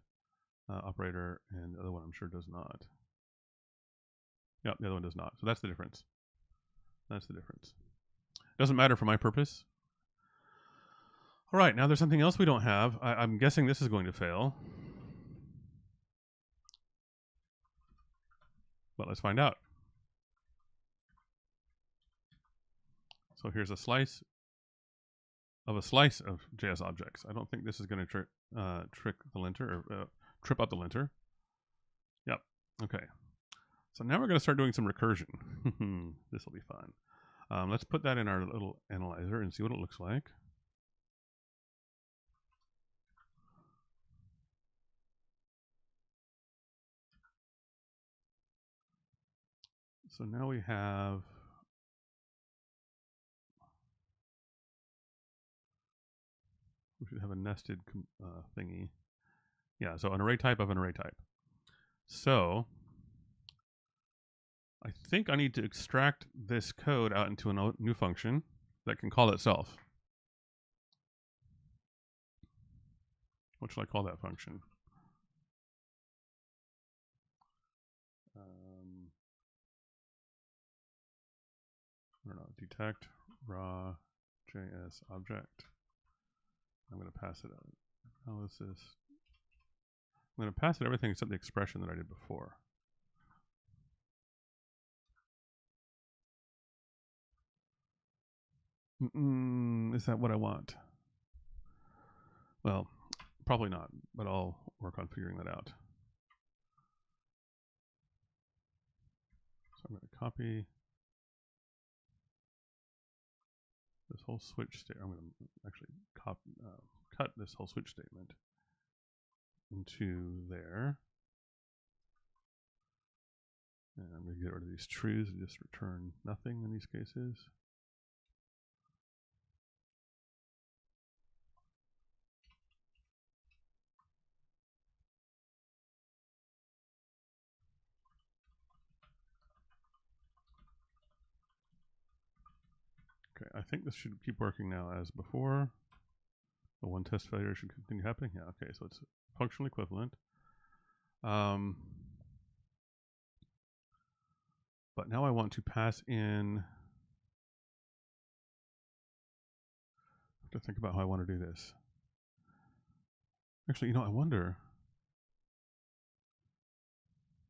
operator, and the other one I'm sure does not. Yep, the other one does not. So that's the difference. That's the difference. Doesn't matter for my purpose. All right, now there's something else we don't have. I'm guessing this is going to fail. But let's find out. So here's a slice. of a slice of JS objects. I don't think this is going to trick the linter or trip up the linter. Yep. Okay. So now we're going to start doing some recursion. This will be fun. Let's put that in our little analyzer and see what it looks like. So now we should have a nested thingy. Yeah, so an array type of an array type. So I think I need to extract this code out into a new function that can call itself. What should I call that function? I don't know, detect raw JS object. I'm going to pass it out. How is this? I'm going to pass it everything except the expression that I did before. Is that what I want? Well, probably not, but I'll work on figuring that out. So I'm going to copy this whole switch statement. I'm going to actually cut this whole switch statement into there. And I'm going to get rid of these trues and just return nothing in these cases. Okay, I think this should keep working now as before. The one test failure should continue happening. Yeah, okay, so it's functional equivalent. But now I want to pass in. I have to think about how I want to do this. Actually, I wonder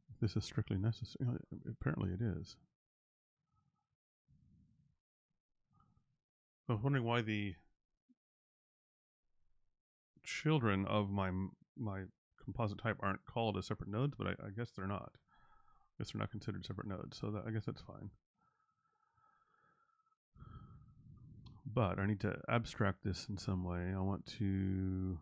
if this is strictly necessary. Apparently it is. I was wondering why the children of my composite type aren't called as separate nodes, but I guess they're not. I guess they're not considered separate nodes, so I guess that's fine. But I need to abstract this in some way. I want to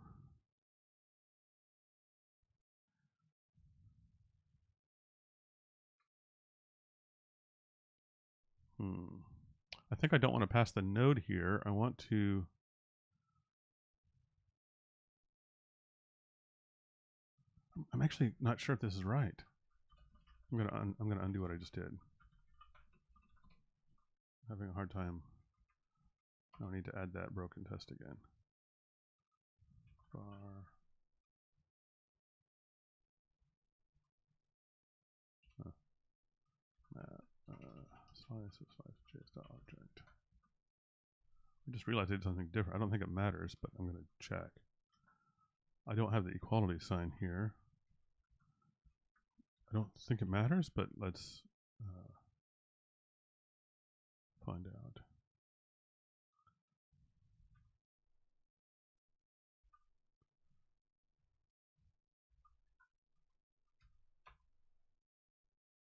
I think I don't want to pass the node here. I want to I'm actually not sure if this is right. I'm gonna undo what I just did. I'm having a hard time. I need to add that broken test again. Bar. Slice of JS.object. I just realized I did something different. I don't think it matters, but I'm going to check. I don't have the equality sign here. I don't think it matters, but let's find out.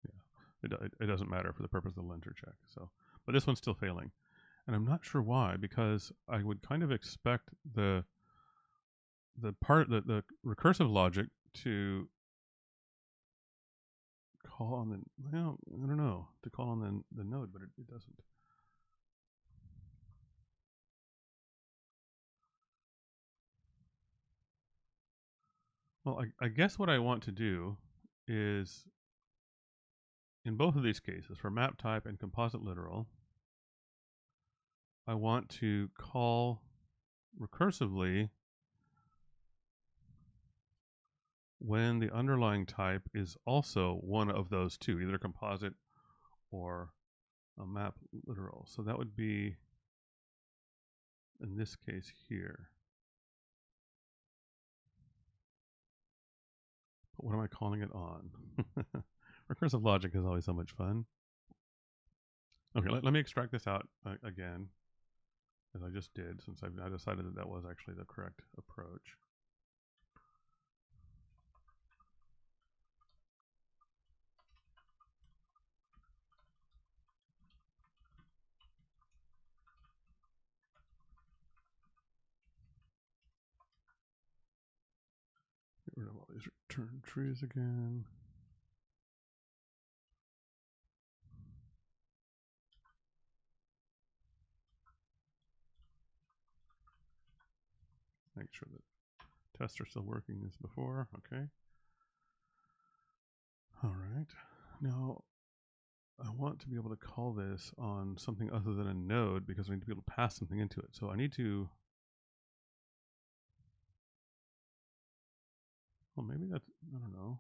Yeah, it doesn't matter for the purpose of the linter check. So, but this one's still failing, and I'm not sure why, because I would kind of expect the recursive logic to call on I don't know, to call on the node, but it doesn't. Well, I guess what I want to do is, in both of these cases, for map type and composite literal, I want to call recursively when the underlying type is also one of those two, either composite or a map literal. So that would be, in this case here. But what am I calling it on? Recursive logic is always so much fun. Okay, let me extract this out again. as I just did, since I've now decided that that was actually the correct approach. Get rid of all these return trees again. Make sure that tests are still working as before. Okay. All right. Now, I want to be able to call this on something other than a node because I need to be able to pass something into it. So I need to. Well, maybe that's. I don't know.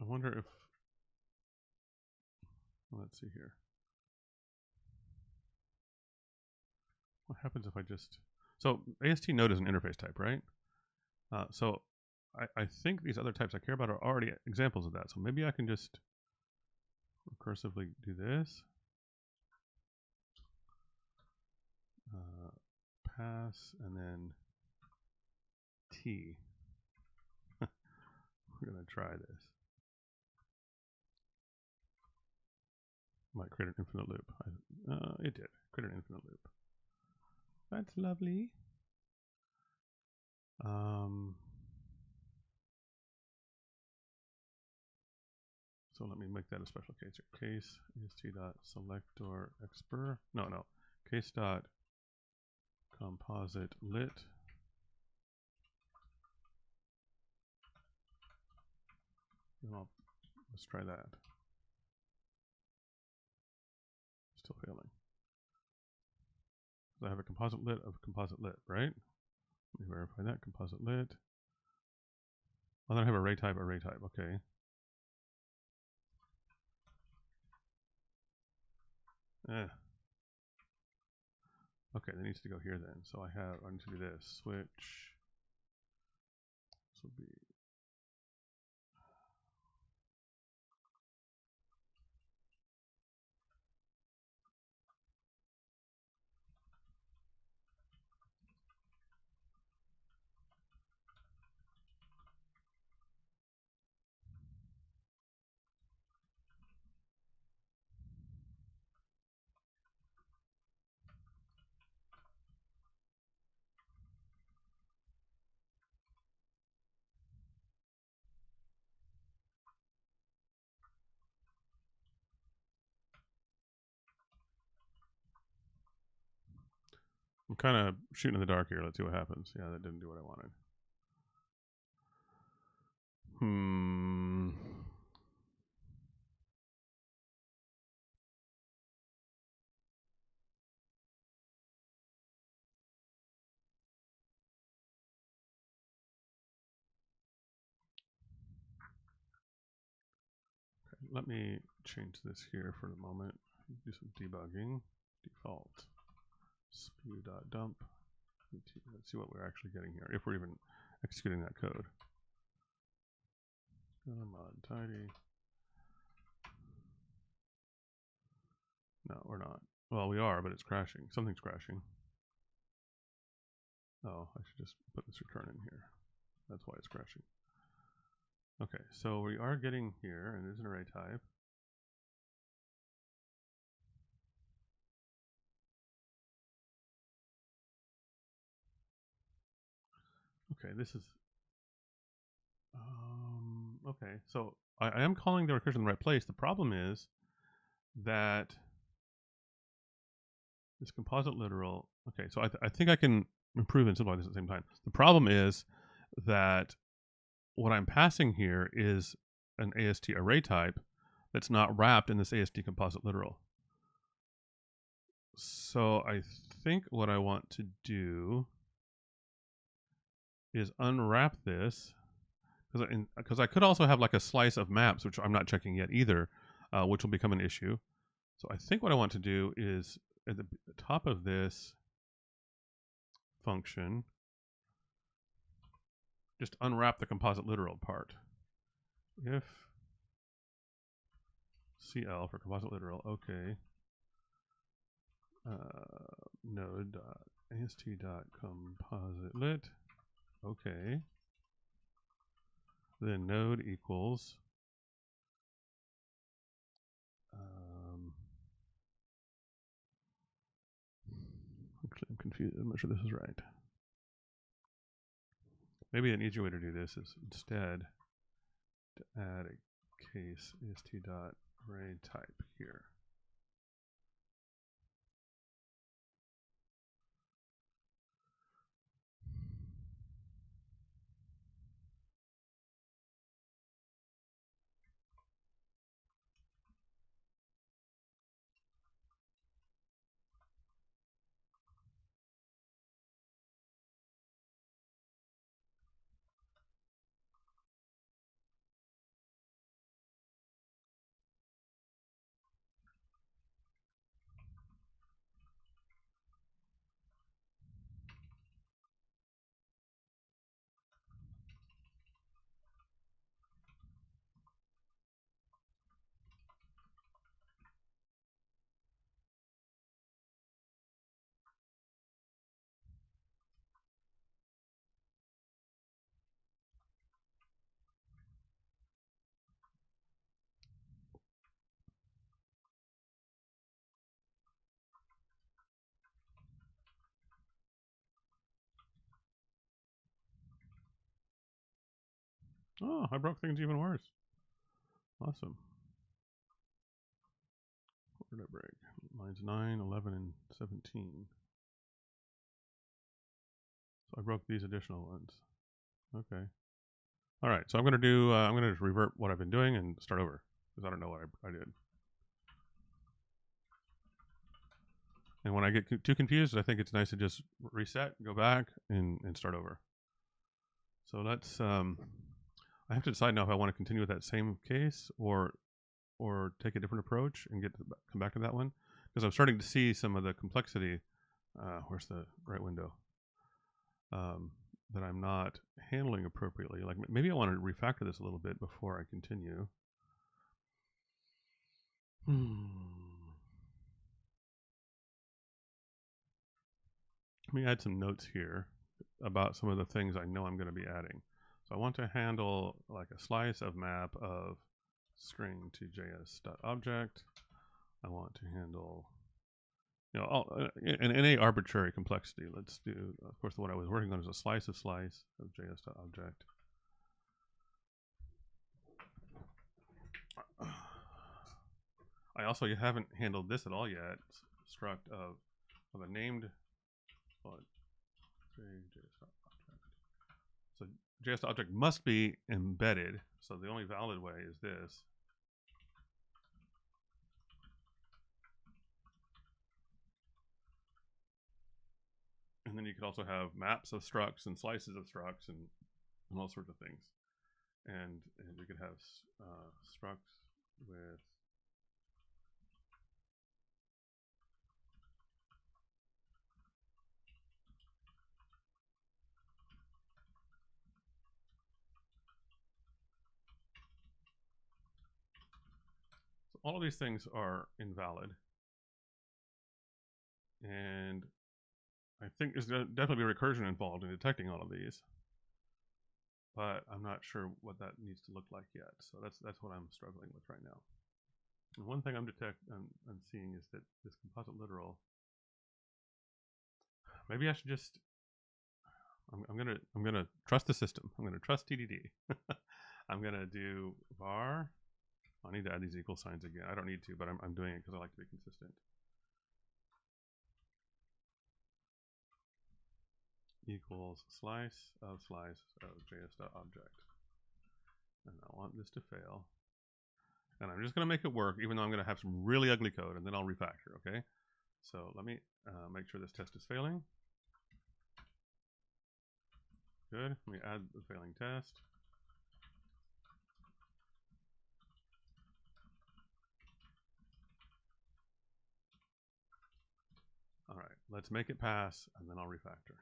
I wonder if. Let's see here. What happens if I just. So AST node is an interface type, right? So I think these other types I care about are already examples of that. So maybe I can just recursively do this. Pass and then T. We're going to try this. Might create an infinite loop. It did. Create an infinite loop. That's lovely. So let me make that a special case here. Case ast.selector expr. No. Case.composite lit. Let's try that. Still failing. So I have a composite lit of composite lit, right? Let me verify that. Composite lit. Well, then I have array type, okay. Okay, that needs to go here then. So I need to do this. Switch. This will be. I'm kind of shooting in the dark here. Let's see what happens. Yeah, that didn't do what I wanted. Okay, let me change this here for the moment. Do some debugging. Default spew.dump. Let's see what we're actually getting here, if we're even executing that code. Mod tidy. No, we're not. Well, we are, but it's crashing. Something's crashing. Oh, I should just put this return in here. That's why it's crashing. Okay, so we are getting here, and there's an array type. Okay, this is. Okay, so I am calling the recursion in the right place. The problem is that this composite literal. Okay, so I think I can improve and simplify this at the same time. The problem is that what I'm passing here is an AST array type that's not wrapped in this AST composite literal. So I think what I want to do is unwrap this, because I could also have like a slice of maps, which I'm not checking yet either, which will become an issue. So I think what I want to do is at the top of this function, just unwrap the composite literal part. If CL for composite literal, okay. Node.ast.composite lit, okay. Then node equals actually I'm confused. I'm not sure this is right. Maybe an easier way to do this is instead to add a case ast.array type here. Oh, I broke things even worse. Awesome. What did I break? Lines 9, 11, and 17. So I broke these additional ones. Okay. All right. So I'm going to do. I'm going to just revert what I've been doing and start over because I don't know what I did. And when I get too confused, I think it's nice to just reset, go back, and start over. So let's. I have to decide now if I want to continue with that same case or take a different approach and come back to that one because I'm starting to see some of the complexity. Where's the right window? That I'm not handling appropriately. Like maybe I want to refactor this a little bit before I continue. Let me add some notes here about some of the things I know I'm going to be adding. So I want to handle like a slice of map of string to js.object. I want to handle, in any arbitrary complexity. Let's do, of course, what I was working on is a slice of js.object. I also haven't handled this at all yet. Struct of a named so js.object must be embedded. So the only valid way is this. And then you could also have maps of structs and slices of structs and all sorts of things. And you could have structs with so all of these things are invalid. And I think there's definitely a recursion involved in detecting all of these. But I'm not sure what that needs to look like yet. So that's what I'm struggling with right now. And one thing I'm seeing is that this composite literal. Maybe I should just. I'm gonna trust the system. I'm gonna trust TDD. I'm gonna do var. I need to add these equal signs again. I don't need to, but I'm doing it because I like to be consistent. Equals slice of js.object. And I want this to fail. And I'm just going to make it work, even though I'm going to have some really ugly code, and then I'll refactor, okay? So let me make sure this test is failing. Good. Let me add the failing test. let's make it pass, and then I'll refactor.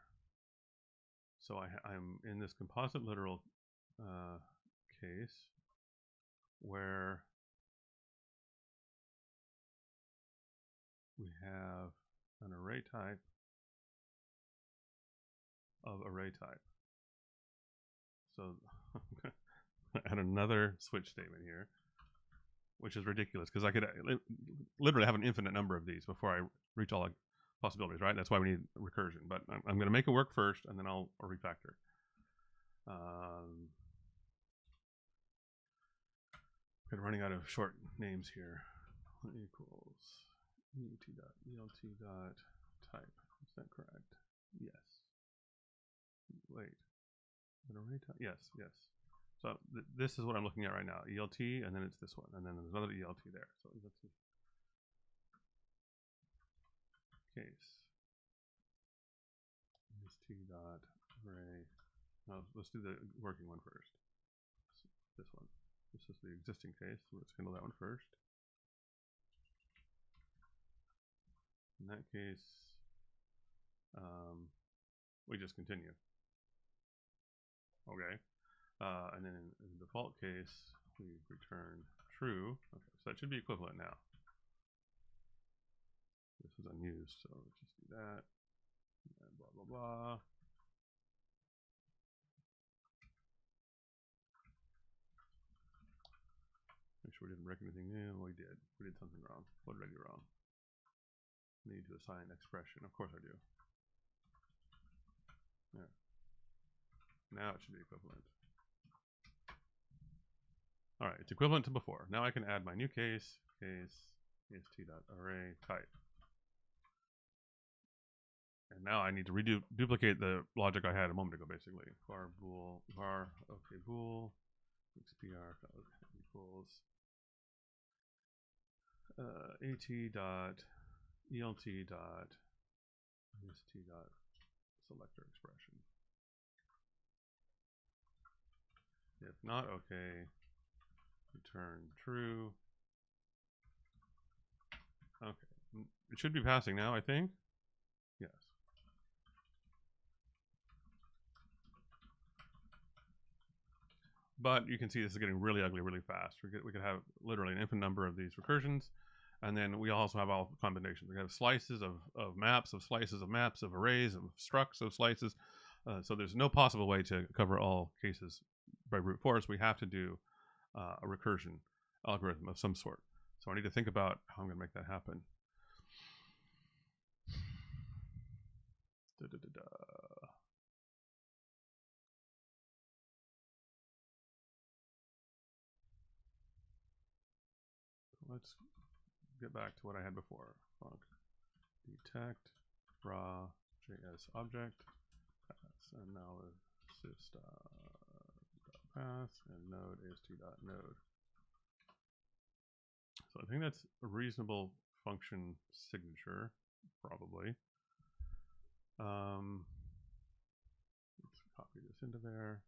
So I'm in this composite literal case where we have an array type of array type. So add another switch statement here, which is ridiculous because I could literally have an infinite number of these before I reach all the possibilities, right? That's why we need recursion. But I'm going to make it work first, and then I'll refactor. Kind of running out of short names here. Equals et.elt.type. Is that correct? Yes. Wait. An array type? Yes, yes. So this is what I'm looking at right now. ELT, and then it's this one, and then there's another ELT there. So let's see. Case. Est.array. No, let's do the working one first. This one. This is the existing case. So let's handle that one first. In that case, we just continue. Okay. And then in the default case, we return true. Okay, so that should be equivalent now. This is unused, so let's just do that. And blah, blah, blah. Make sure we didn't break anything new. We did. We did something wrong. What did I do wrong? I need to assign expression. Of course I do. Yeah. Now it should be equivalent. All right, it's equivalent to before. Now I can add my new case, est.array type. And now I need to duplicate the logic I had a moment ago, basically. Var bool, okay, bool, xpr equals at.elt.est.selector expression. If not okay, return true. Okay, it should be passing now, I think. Yes. But you can see this is getting really ugly really fast. We could have literally an infinite number of these recursions. And then we also have all combinations. We have slices of maps, of slices of maps, of arrays, of structs, of slices. So there's no possible way to cover all cases by brute force. We have to do a recursion algorithm of some sort. So I need to think about how I'm going to make that happen. Let's get back to what I had before. Func detect raw JS object pass, and now sys pass and node ast.node. So I think that's a reasonable function signature, probably. Let's copy this into there.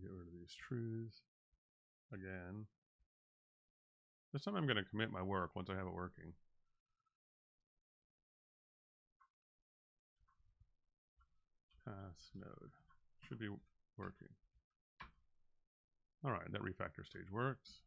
Get rid of these truths again. This time I'm going to commit my work once I have it working. Pass node. Should be working. All right, that refactor stage works.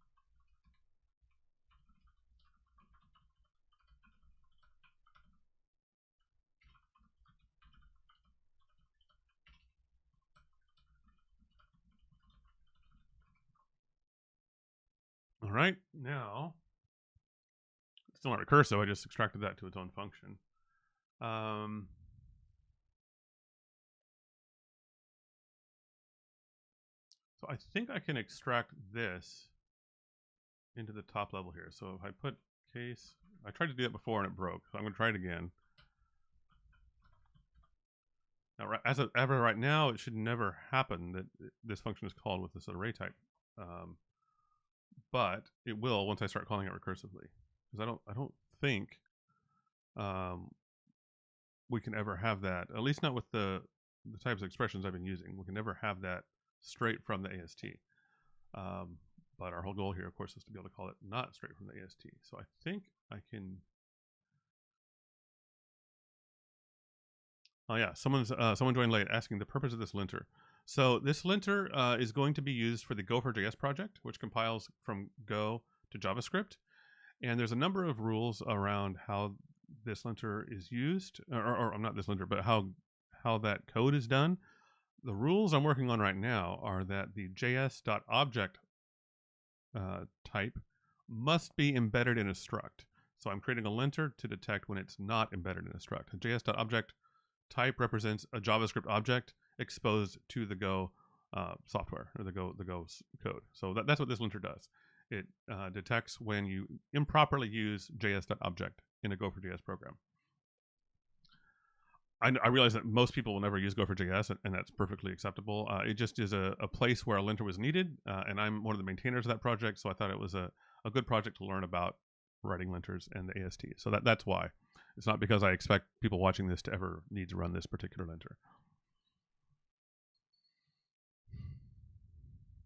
All right, now, it's still not recursive. I just extracted that to its own function. So I think I can extract this into the top level here. So if I put case, I tried to do that before and it broke. So I'm going to try it again. Now, as of ever right now, it should never happen that this function is called with this array type. But it will once I start calling it recursively, because I don't think we can ever have that, at least not with the types of expressions I've been using. We can never have that straight from the AST. But our whole goal here, of course, is to be able to call it not straight from the AST. So I think I can. Oh yeah, someone joined late asking the purpose of this linter. So this linter is going to be used for the Gopher.js project, which compiles from Go to JavaScript. And there's a number of rules around how this linter is used, or not this linter, but how that code is done. The rules I'm working on right now are that the js.object type must be embedded in a struct. So I'm creating a linter to detect when it's not embedded in a struct. A js.object type represents a JavaScript object exposed to the Go software, or the Go code. So that's what this linter does. It detects when you improperly use js.object in a Gopher.js program. I realize that most people will never use Gopher.js, and that's perfectly acceptable. It just is a place where a linter was needed, and I'm one of the maintainers of that project, so I thought it was a good project to learn about writing linters and the AST. So that's why. It's not because I expect people watching this to ever need to run this particular linter.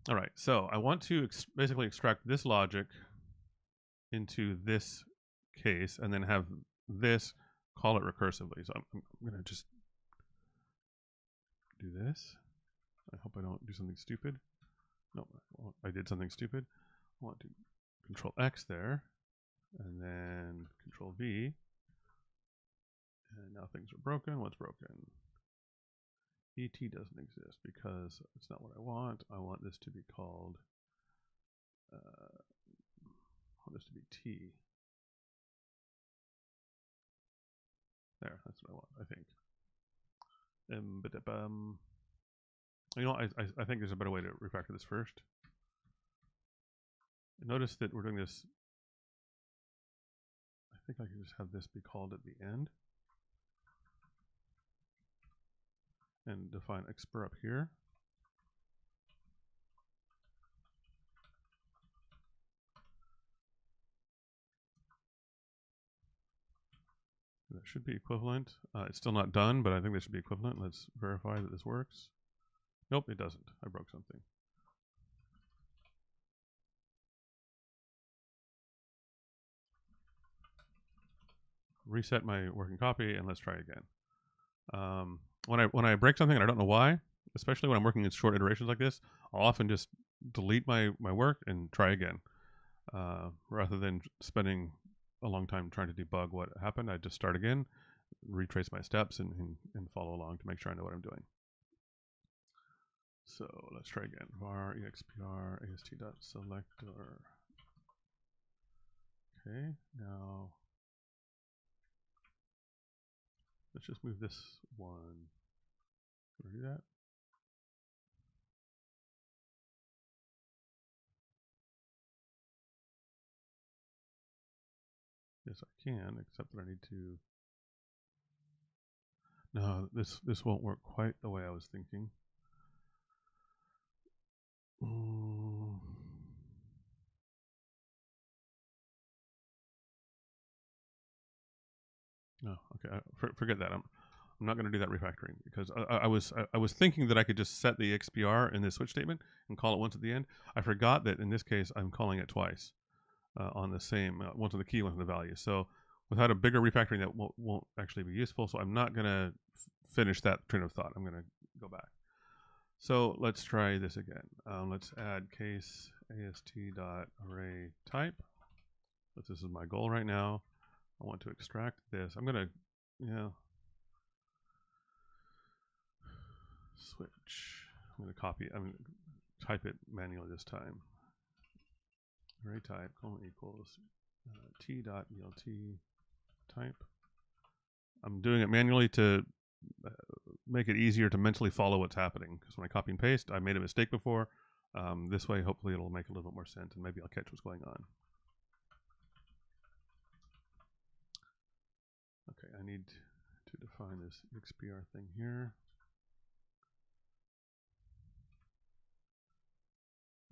All right, so I want to basically extract this logic into this case and then have this call it recursively. So I'm going to just do this. I hope I don't do something stupid. No, I did something stupid. I want to control X there, and then control V. And now things are broken. What's broken? ET doesn't exist because it's not what I want. I want this to be called, I want this to be T. There, that's what I want, I think. You know, I think there's a better way to refactor this first. Notice that we're doing this. I think I can just have this be called at the end. And define expr up here. That should be equivalent. It's still not done, but I think that should be equivalent. Let's verify that this works. Nope, it doesn't. I broke something. Reset my working copy, and let's try again. When I break something and I don't know why, especially when I'm working in short iterations like this, I'll often just delete my work and try again. Rather than spending a long time trying to debug what happened, I just start again, retrace my steps, and follow along to make sure I know what I'm doing. So let's try again. var expr ast.selector. Okay, now let's just move this one. Can we do that? Yes, I can, except that I need to. No, this won't work quite the way I was thinking. No, okay, forget that. I'm not going to do that refactoring because I was thinking that I could just set the XPR in this switch statement and call it once at the end. I forgot that in this case I'm calling it twice on the same once on the key, once on the value. So without a bigger refactoring, that won't actually be useful. So I'm not going to finish that train of thought. I'm going to go back. So let's try this again. Let's add case ast.array type. But this is my goal right now. I want to extract this. I'm going to, switch. I'm going to copy. I'm going to type it manually this time. Array type equals t.elt type. I'm doing it manually to make it easier to mentally follow what's happening. Because when I copy and paste, I made a mistake before. This way, hopefully, it'll make a little bit more sense, and maybe I'll catch what's going on. Okay, I need to define this XPR thing here.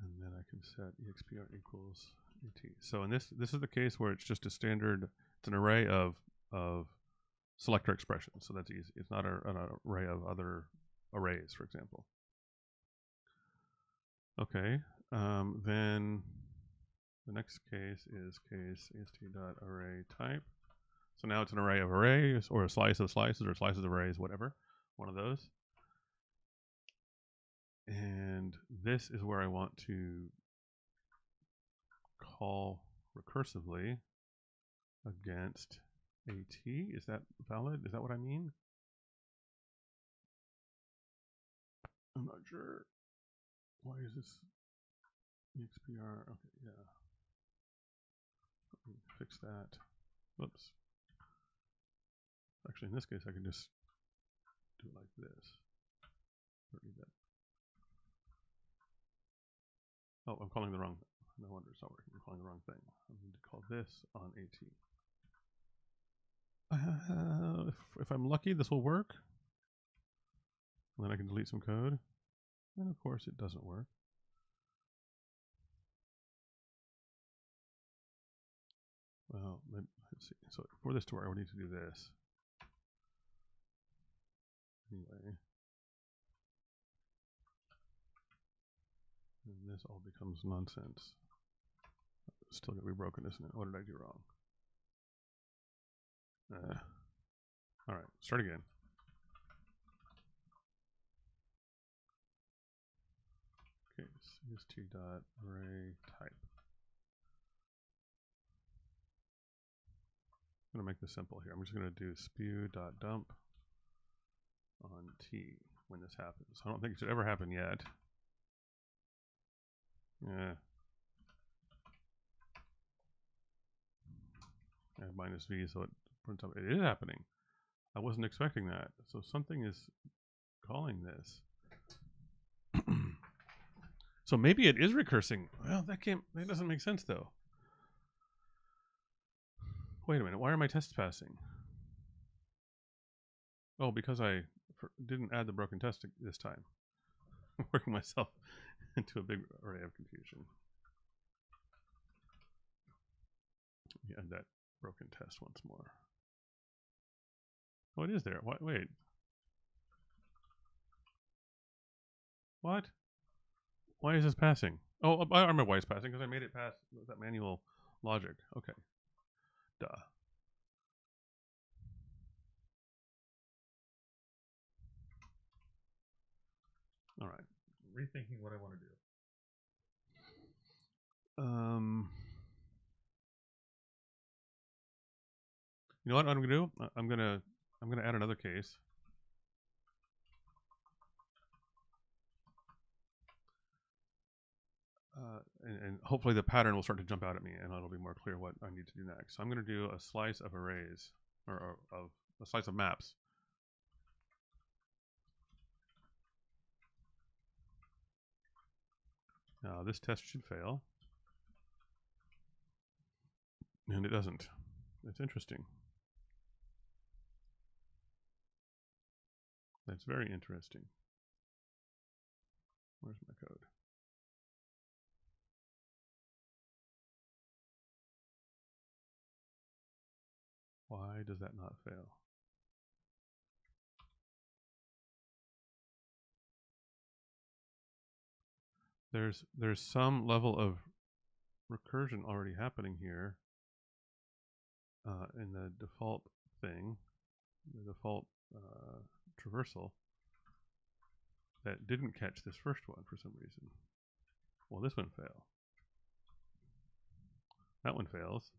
And then I can set expr equals et. So in this is the case where it's just a standard, it's an array of selector expressions. So that's easy. It's not an array of other arrays, for example. Okay, then the next case is case ast.array type. So now it's an array of arrays, or a slice of slices, or slices of arrays, whatever, one of those. And this is where I want to call recursively against AT. Is that valid? Is that what I mean? I'm not sure. Why is this expr? Okay, yeah. Let me fix that. Whoops. Actually, in this case, I can just do it like this. Don't need that. Oh, I'm calling the wrong. No wonder it's not working. I'm calling the wrong thing. I need to call this on AT. If I'm lucky, this will work. And then I can delete some code. And of course, it doesn't work. Well, let's see. So for this to work, I would need to do this. Anyway. And this all becomes nonsense. It's still going to be broken, isn't it? What did I do wrong? All right, start again. Okay, st.array type. I'm going to make this simple here. I'm just going to do spew.dump on t when this happens. I don't think it should ever happen yet. Yeah. I have minus v, so it prints up. It is happening. I wasn't expecting that. So something is calling this. So maybe it is recursing. Well, that doesn't make sense though. Wait a minute, why are my tests passing? Oh, because I didn't add the broken test this time. I'm working myself into a big array of confusion. Let me add that broken test once more. Oh, it is there. What? Wait. What? Why is this passing? Oh, I remember why it's passing, because I made it pass that manual logic. Okay. Duh. All right. Rethinking what I want to do. You know what I'm gonna do? I'm gonna add another case. And hopefully the pattern will start to jump out at me, and it'll be more clear what I need to do next. So I'm going to do a slice of arrays, or of a slice of maps. Now this test should fail, and it doesn't. It's interesting. That's very interesting. Where's my code? Why does that not fail? There's some level of recursion already happening here in the default thing, the default traversal, that didn't catch this first one for some reason. Well, this one failed. That one fails.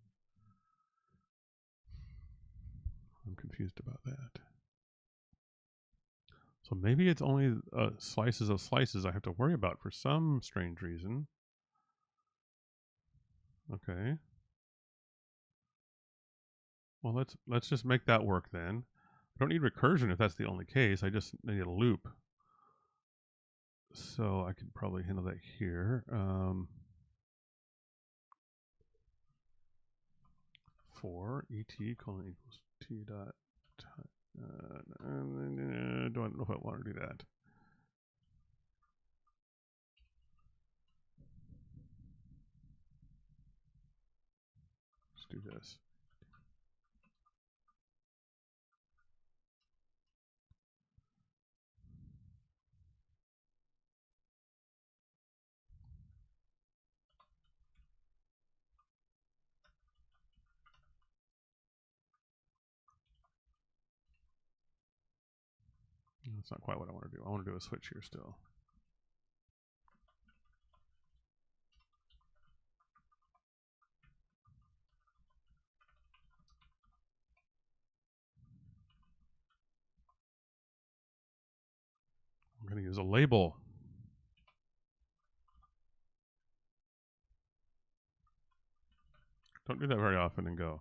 I'm confused about that. So maybe it's only slices of slices I have to worry about for some strange reason. Okay. Well, let's just make that work then. I don't need recursion if that's the only case. I just need a loop. So I could probably handle that here. For et colon equals t dot don't know if I want to do that. Let's do this. That's not quite what I want to do. I want to do a switch here still. I'm going to use a label. Don't do that very often and go.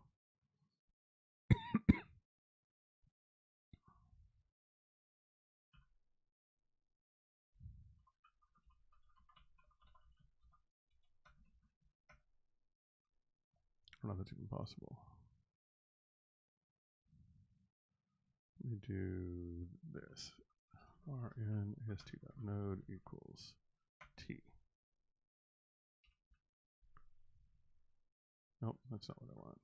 I don't know if that's even possible. Let me do this. rn ast.node equals t. Nope, that's not what I want.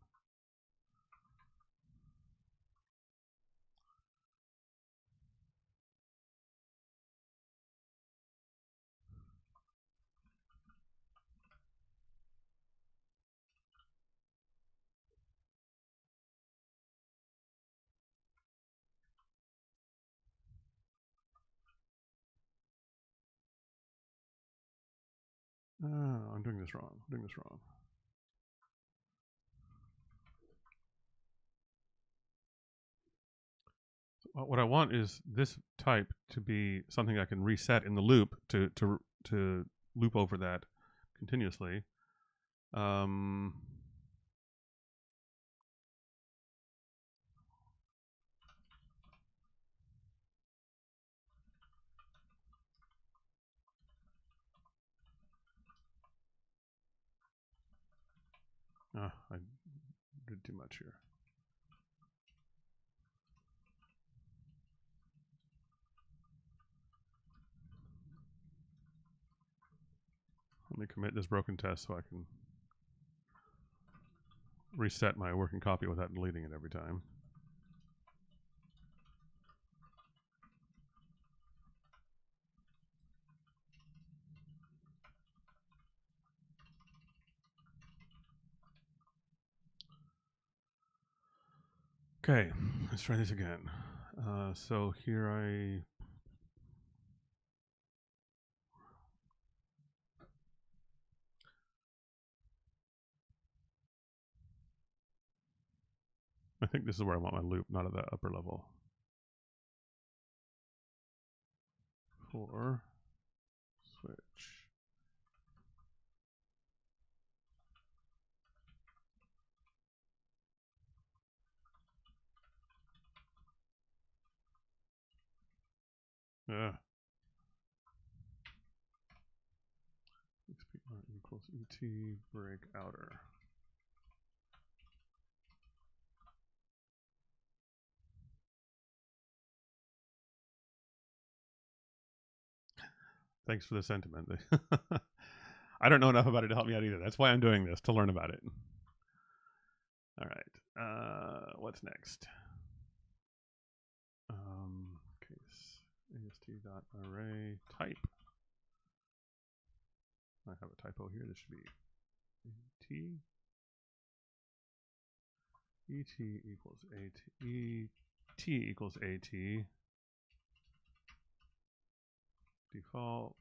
I'm doing this wrong. I'm doing this wrong. So what I want is this type to be something I can reset in the loop to loop over that continuously. I did too much here. Let me commit this broken test so I can reset my working copy without deleting it every time. Okay, let's try this again. So here I think this is where I want my loop, not at that upper level. 4 switch. Yeah. XPR equals ET break outer. Thanks for the sentiment. I don't know enough about it to help me out either. That's why I'm doing this, to learn about it. All right. What's next? Case ast.array type. I have a typo here. This should be et equals at equals at default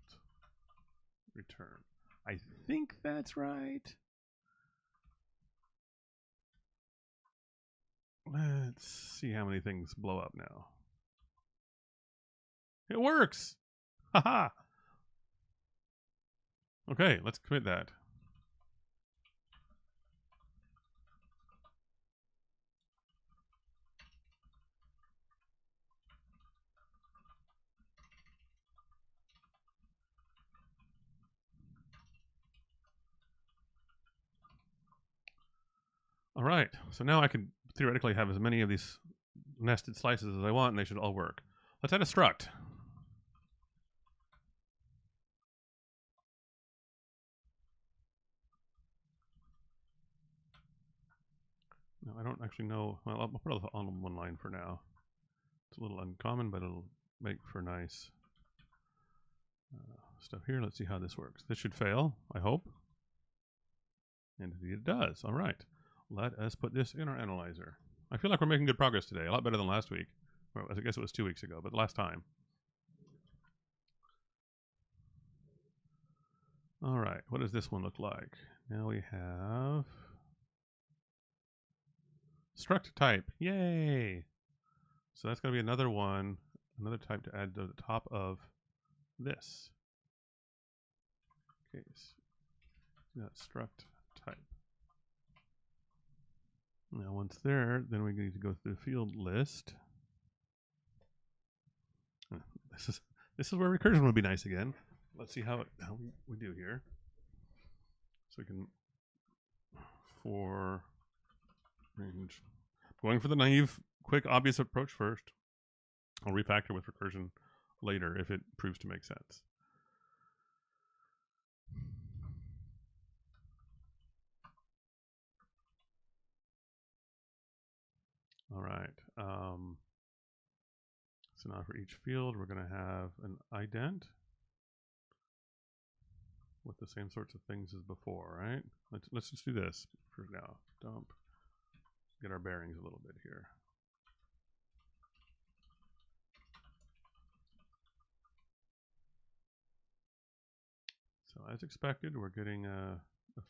return. I think that's right. Let's see how many things blow up now. It works. Haha. Okay, let's commit that. All right, so now I can theoretically have as many of these nested slices as I want, and they should all work. Let's add a struct. No, I don't actually know. Well, I'll put it on one line for now. It's a little uncommon, but it'll make for nice stuff here. Let's see how this works. This should fail, I hope. And indeed it does. All right. Let us put this in our analyzer. I feel like we're making good progress today. A lot better than last week. Well, I guess it was 2 weeks ago, but last time. All right, what does this one look like? Now we have struct type. Yay! So that's going to be another one, another type to add to the top of this case. That struct type. Now once there, then we need to go through the field list. This is where recursion would be nice again. Let's see how we do here. So we can, for range, going for the naive, quick, obvious approach first. I'll refactor with recursion later if it proves to make sense. All right. So now for each field, we're going to have an ident with the same sorts of things as before, right? Let's just do this for now. Dump. Get our bearings a little bit here. So as expected, we're getting a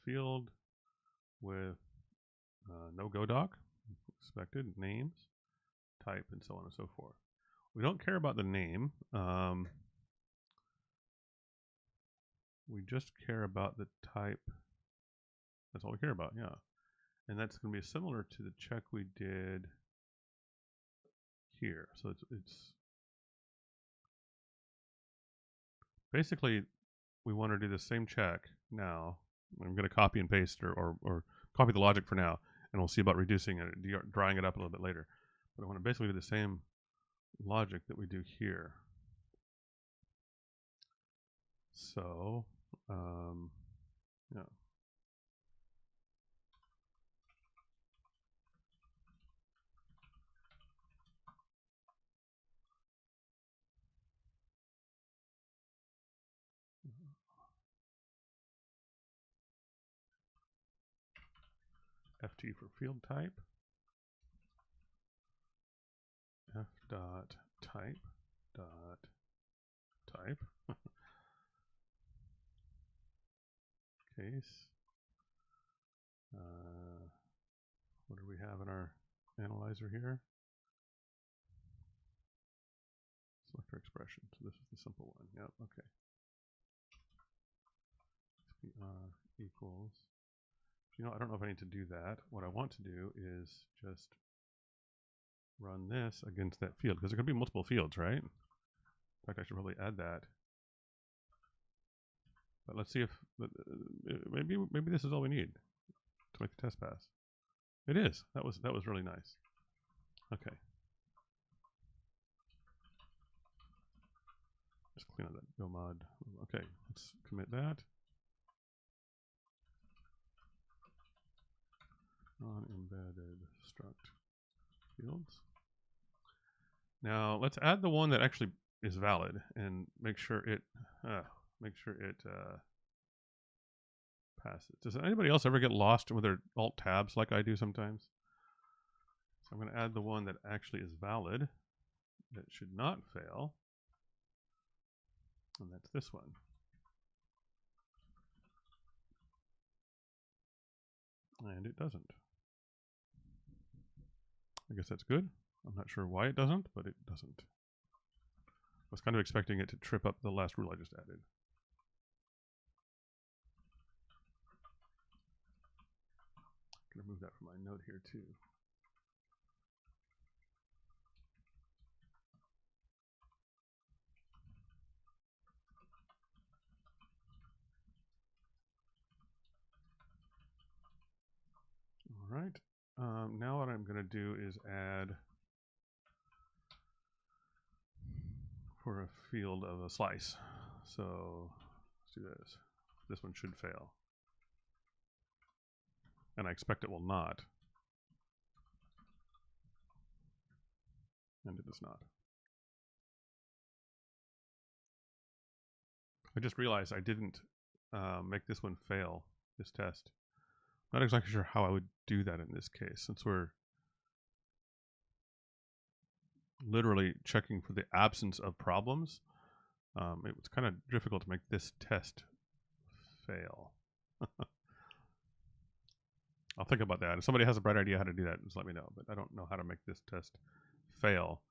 field with no godoc, expected, names, type, and so on and so forth. We don't care about the name. We just care about the type. That's all we care about, yeah. And that's going to be similar to the check we did here. So it's basically, we want to do the same check now. I'm going to copy and paste or copy the logic for now, and we'll see about reducing it, drying it up a little bit later. But I want to basically do the same logic that we do here. So, yeah. FT for field type. F dot type dot type. Case. What do we have in our analyzer here? Select our expression. So this is the simple one. Yep, okay. Equals. You know, I don't know if I need to do that. What I want to do is just run this against that field, because there could be multiple fields, right? In fact, I should probably add that. But let's see if maybe this is all we need to make the test pass. It is. That was really nice. Okay. Just clean up that go mod. Okay, let's commit that. Non-embedded struct fields. Now let's add the one that actually is valid and make sure it passes. Does anybody else ever get lost with their alt tabs like I do sometimes? So I'm going to add the one that actually is valid, that should not fail, and that's this one. And it doesn't. I guess that's good. I'm not sure why it doesn't, but it doesn't. I was kind of expecting it to trip up the last rule I just added. I'm going to remove that from my note here too. All right. Now what I'm going to do is add for a field of a slice. So let's do this. This one should fail. And I expect it will not. And it does not. I just realized I didn't make this one fail, this test. Not exactly sure how I would do that in this case, since we're literally checking for the absence of problems. It was kind of difficult to make this test fail. I'll think about that. If somebody has a bright idea how to do that, just let me know. But I don't know how to make this test fail.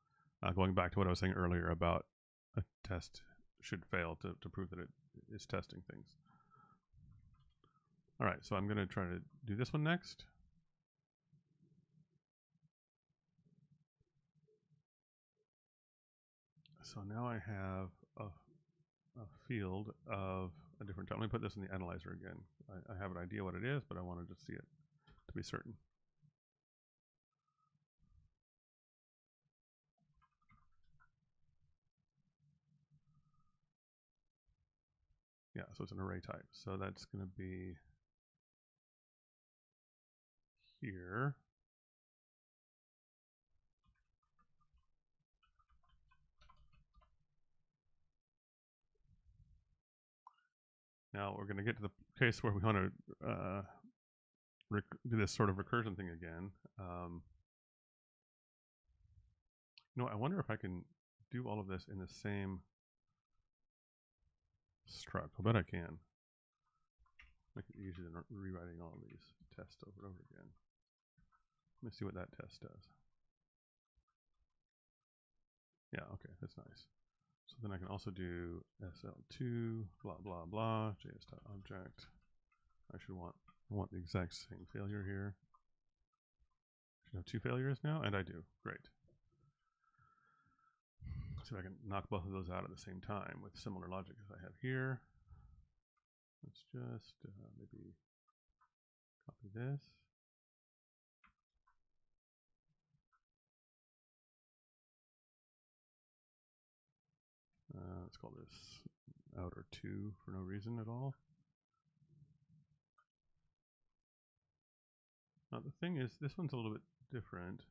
Going back to what I was saying earlier about a test should fail to prove that it is testing things. All right, so I'm going to try to do this one next. So now I have a field of a different type. Let me put this in the analyzer again. I have an idea what it is, but I wanted to see it to be certain. Yeah, so it's an array type. So that's going to be here. Now we're going to get to the case where we want to do this sort of recursion thing again. I wonder if I can do all of this in the same struct. I bet I can. Make it easier than rewriting all of these tests over and over again. Let me see what that test does. Yeah, okay, that's nice. So then I can also do SL2, blah, blah, blah, JS.object. I want the exact same failure here. I should have 2 failures now, and I do. Great. Let's see if I can knock both of those out at the same time with similar logic as I have here. Let's just maybe copy this. Let's call this outer 2 for no reason at all. Now the thing is, this one's a little bit different.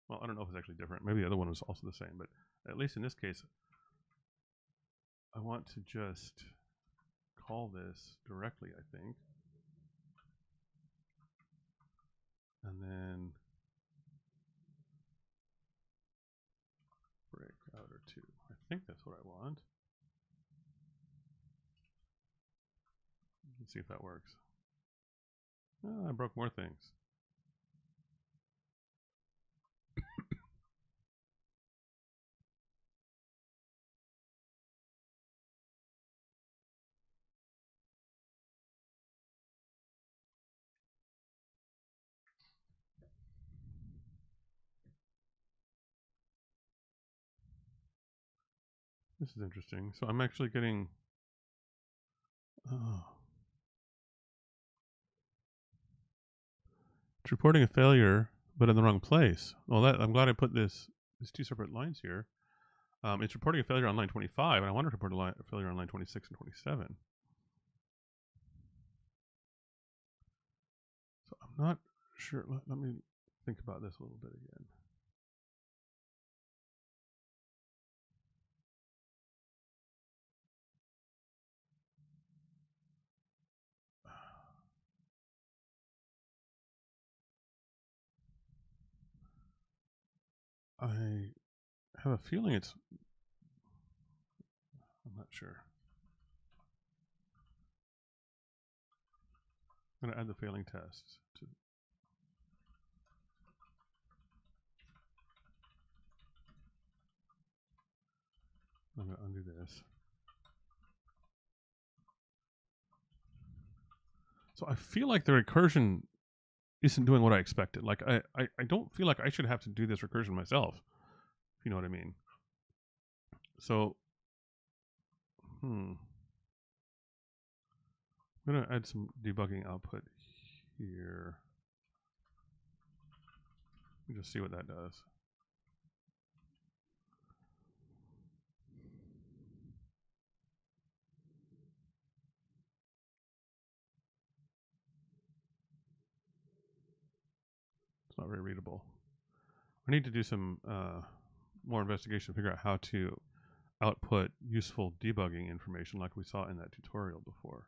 Well, I don't know if it's actually different. Maybe the other one was also the same, but at least in this case, I want to just call this directly, I think. And then break outer 2. I think that's what I want. Let's see if that works. Oh, I broke more things. This is interesting. So I'm actually getting... Oh. It's reporting a failure, but in the wrong place. Well, I'm glad I put these 2 separate lines here. It's reporting a failure on line 25, and I want to report a failure on line 26 and 27. So I'm not sure. Let me think about this a little bit again. I have a feeling I'm not sure. I'm going to add the failing tests to. I'm going to undo this. So I feel like the recursion isn't doing what I expected. Like I don't feel like I should have to do this recursion myself, if you know what I mean. So, I'm going to add some debugging output here. Just see what that does. It's not very readable. I need to do some more investigation to figure out how to output useful debugging information like we saw in that tutorial before.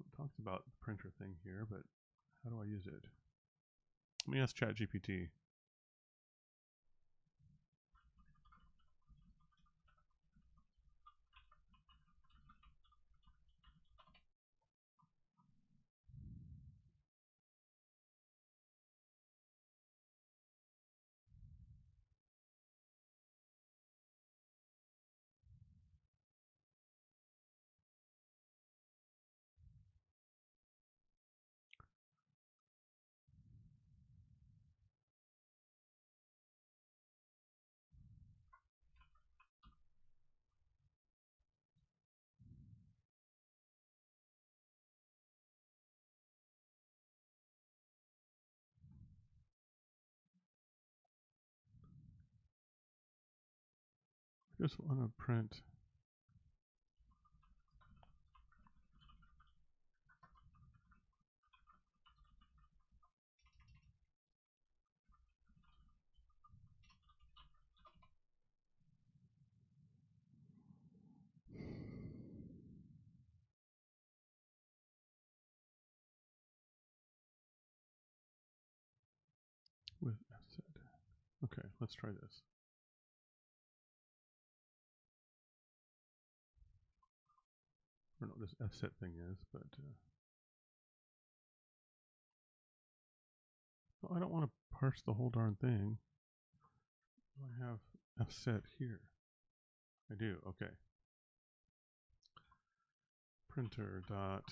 It talks about the printer thing here, but how do I use it? Let me ask ChatGPT. Just want to print. With offset. Okay, let's try this. I don't know what this offset thing is, but well, I don't want to parse the whole darn thing. I have offset here. I do. Okay. Printer dot.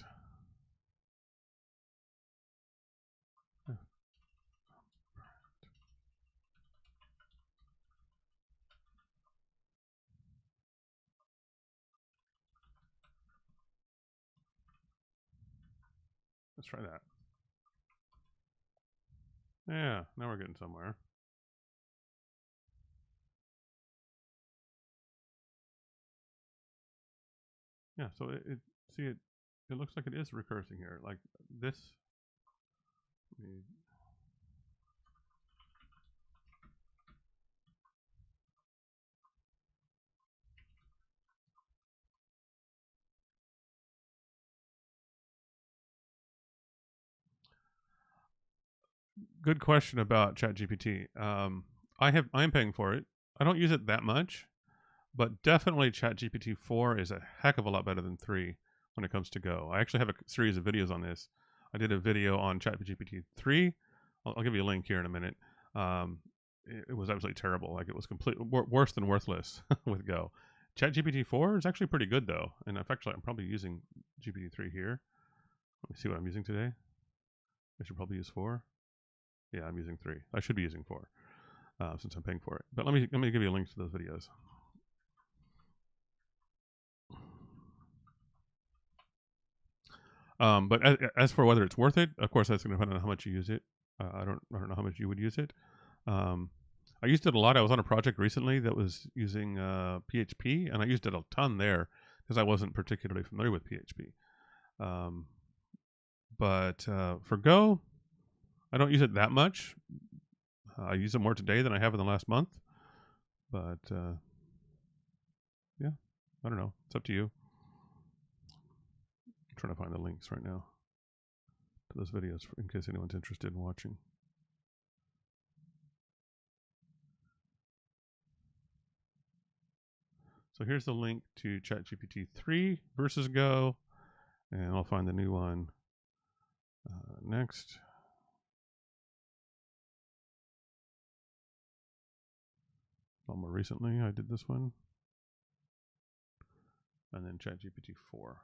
Let's try that. Yeah, now we're getting somewhere. Yeah, so it looks like it is recursing here. Like this. Good question about ChatGPT. I am paying for it. I don't use it that much, but definitely ChatGPT 4 is a heck of a lot better than 3 when it comes to Go. I actually have a series of videos on this. I did a video on ChatGPT 3. I'll give you a link here in a minute. It was absolutely terrible. Like it was completely worse than worthless with Go. ChatGPT 4 is actually pretty good though, and actually I'm probably using GPT 3 here. Let me see what I'm using today. I should probably use 4. Yeah, I'm using 3. I should be using 4 since I'm paying for it. But let me give you a link to those videos. But as for whether it's worth it, of course, that's going to depend on how much you use it. I don't know how much you would use it. I used it a lot. I was on a project recently that was using PHP, and I used it a ton there because I wasn't particularly familiar with PHP. But for Go, I don't use it that much. I use it more today than I have in the last month. But yeah, I don't know. It's up to you. I'm trying to find the links right now to those videos in case anyone's interested in watching. So here's the link to ChatGPT 3 versus Go, and I'll find the new one next. A lot more recently, I did this one. And then ChatGPT 4.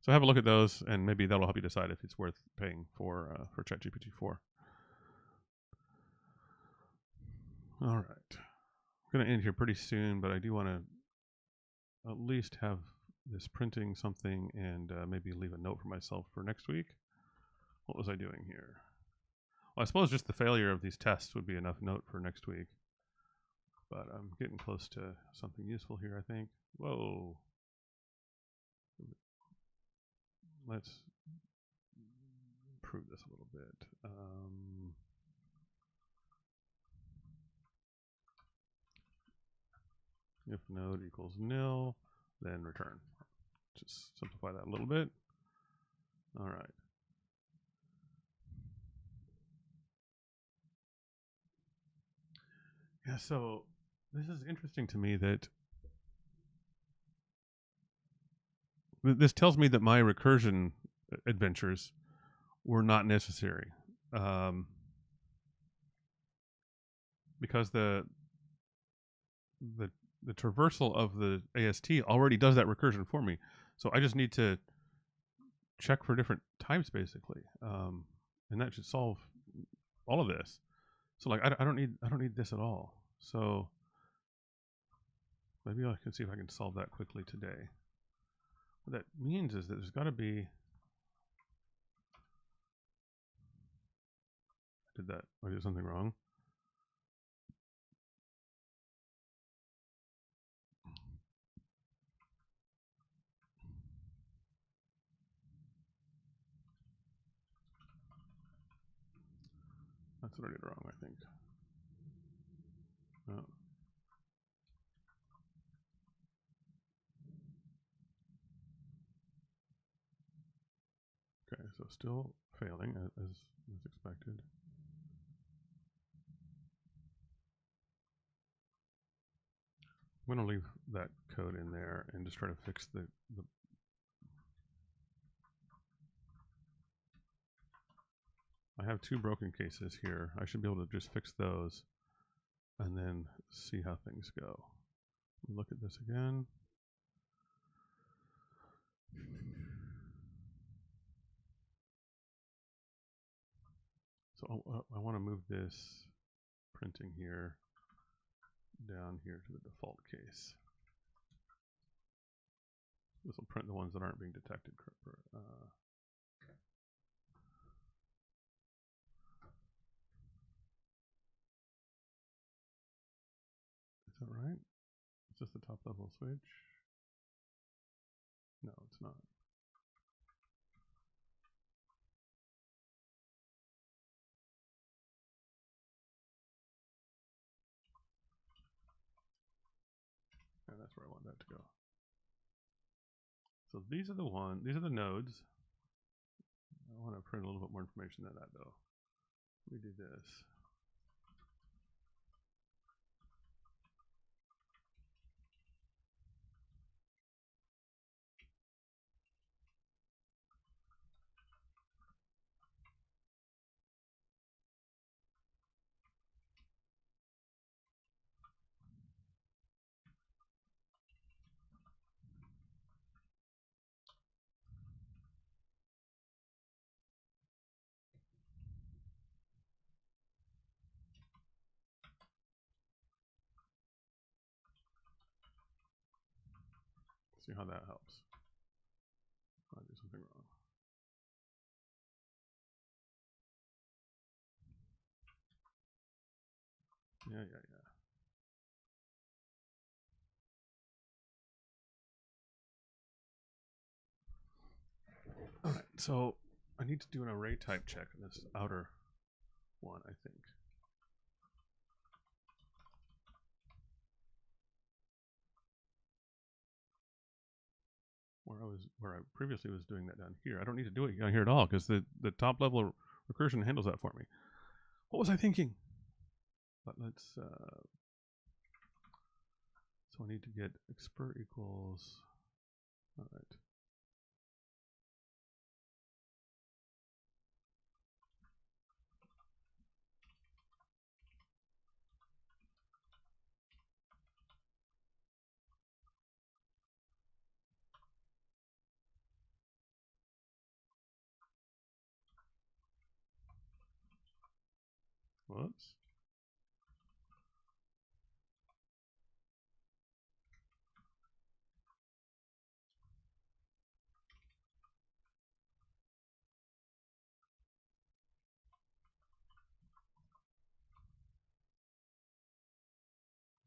So have a look at those, and maybe that'll help you decide if it's worth paying for ChatGPT 4. All right. I'm going to end here pretty soon, but I do want to at least have this printing something and maybe leave a note for myself for next week. What was I doing here? Well, I suppose just the failure of these tests would be enough note for next week. But I'm getting close to something useful here, I think. Whoa. Let's improve this a little bit. If node equals nil, then return. Just simplify that a little bit. All right. Yeah, so this is interesting to me that this tells me that my recursion adventures were not necessary, because the the traversal of the AST already does that recursion for me. So I just need to check for different types basically, and that should solve all of this. So like I don't need this at all. So maybe I can see if I can solve that quickly today. What that means is that there's got to be. I did something wrong. That's what I did wrong, I think. Oh. Okay, so still failing as expected. I'm going to leave that code in there and just try to fix the I have two broken cases here. I should be able to just fix those and then see how things go. Look at this again. So I want to move this printing here down here to the default case. This will print the ones that aren't being detected. Is that right? Is this the top level switch? No, it's not. And that's where I want that to go. So these are the nodes. I want to print a little bit more information than that though. Let me do this. See how that helps. I did something wrong. Yeah. All right, so I need to do an array type check on this outer one, I think. Where I previously was doing that down here. I don't need to do it down here at all because the top level recursion handles that for me. What was I thinking? But let's so I need to get expr equals. All right. Whoops.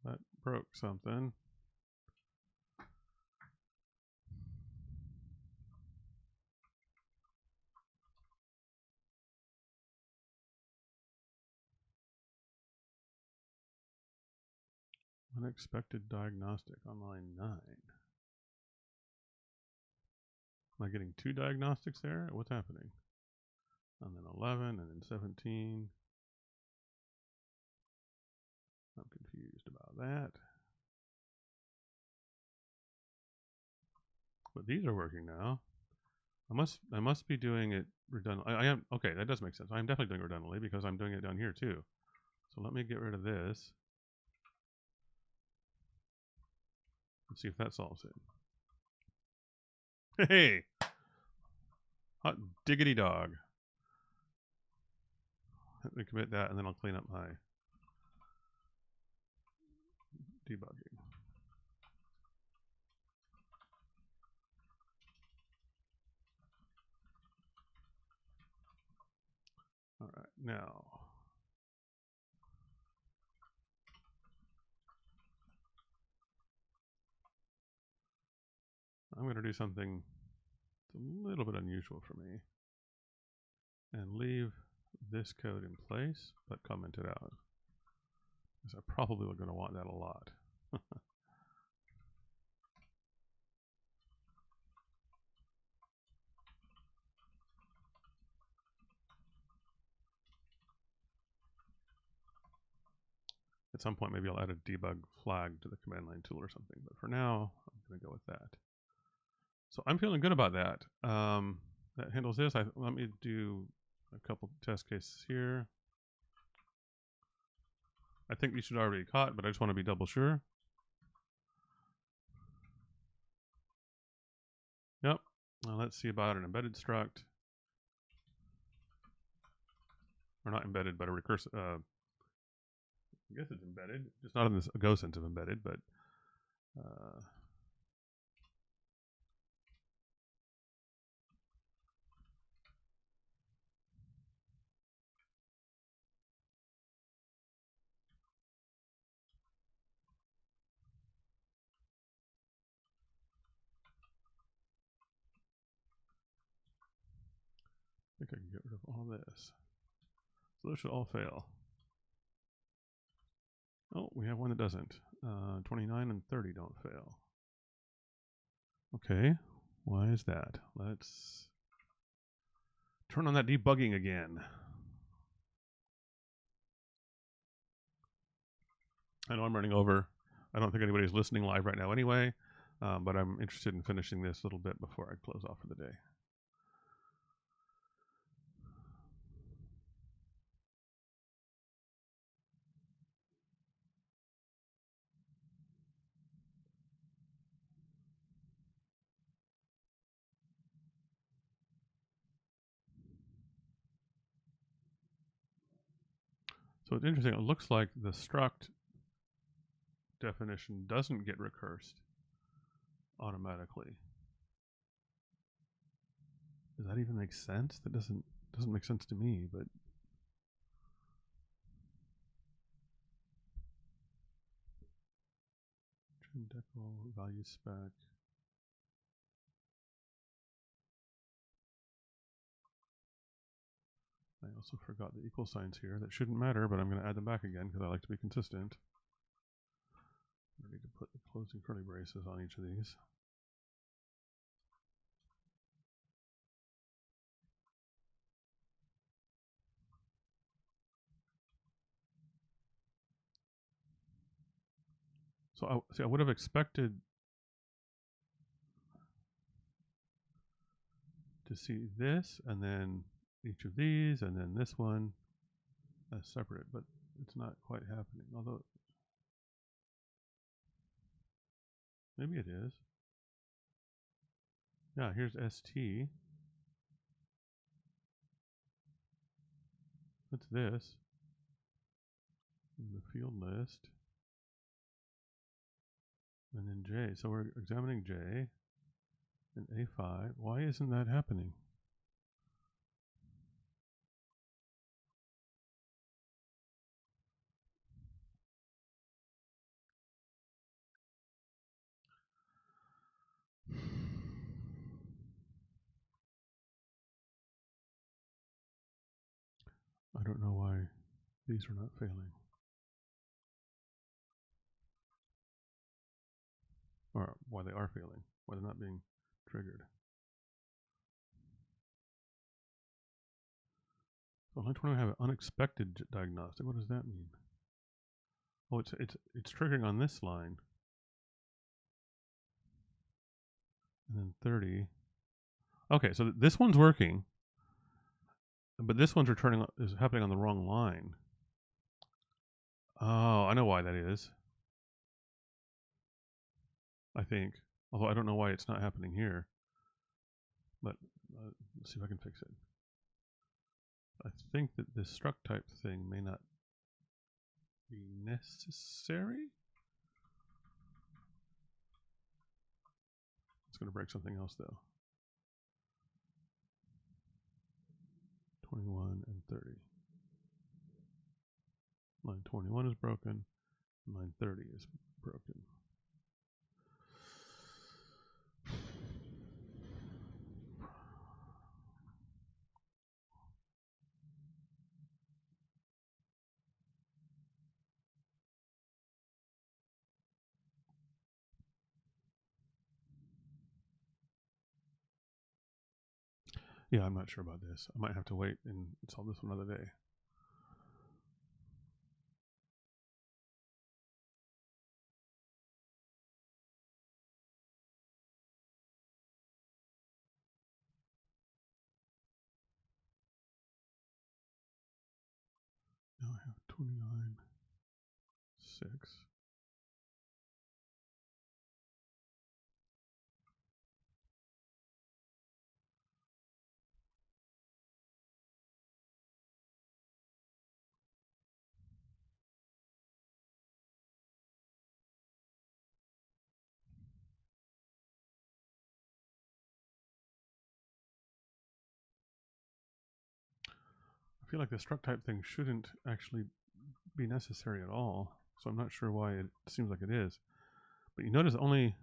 That broke something. Unexpected diagnostic on line 9. Am I getting 2 diagnostics there? What's happening? And then 11, and then 17. I'm confused about that. But these are working now. I must be doing it redundantly. I am okay. That does make sense. I am definitely doing it redundantly because I'm doing it down here too. So let me get rid of this. Let's see if that solves it. Hey, hot diggity dog. Let me commit that, and then I'll clean up my debugging. All right, now. I'm going to do something that's a little bit unusual for me and leave this code in place, but comment it out. Because I probably going to want that a lot. At some point, maybe I'll add a debug flag to the command line tool or something. But for now, I'm going to go with that. So I'm feeling good about that. That handles this. Let me do a couple test cases here. I think these should already caught, but I just want to be double sure. Yep. Now let's see about an embedded struct. Or not embedded, but a recursive. I guess it's embedded. Just not in this Go sense of embedded, but I think I can get rid of all this. So those should all fail. Oh, we have one that doesn't. 29 and 30 don't fail. Okay, why is that? Let's turn on that debugging again. I know I'm running over. I don't think anybody's listening live right now anyway, but I'm interested in finishing this a little bit before I close off for the day. So it's interesting. It looks like the struct definition doesn't get recursed automatically. Does that even make sense? That doesn't make sense to me, but trim decal value spec. I also forgot the equal signs here. That shouldn't matter, but I'm going to add them back again because I like to be consistent. I need to put the closing curly braces on each of these. So I would have expected to see this, and then each of these, and then this one as separate, but it's not quite happening. Although maybe it is. Yeah, here's ST. What's this? In the field list. And then J. So we're examining J and A5. Why isn't that happening? I don't know why these are not failing. or why they are failing, why they're not being triggered. So line 21 have an unexpected diagnostic. What does that mean? Oh, it's triggering on this line. And then 30. Okay, so this one's working, but this one's is happening on the wrong line. Oh, I know why that is. I think, although I don't know why it's not happening here. But let's see if I can fix it. I think that this struct type thing may not be necessary. It's going to break something else though. 21 and 30. Line 21 is broken. Line 30 is broken. Yeah, I'm not sure about this. I might have to wait and solve this another day. Now I have 29, 6. I feel like the struct type thing shouldn't actually be necessary at all, so I'm not sure why it seems like it is. But you notice only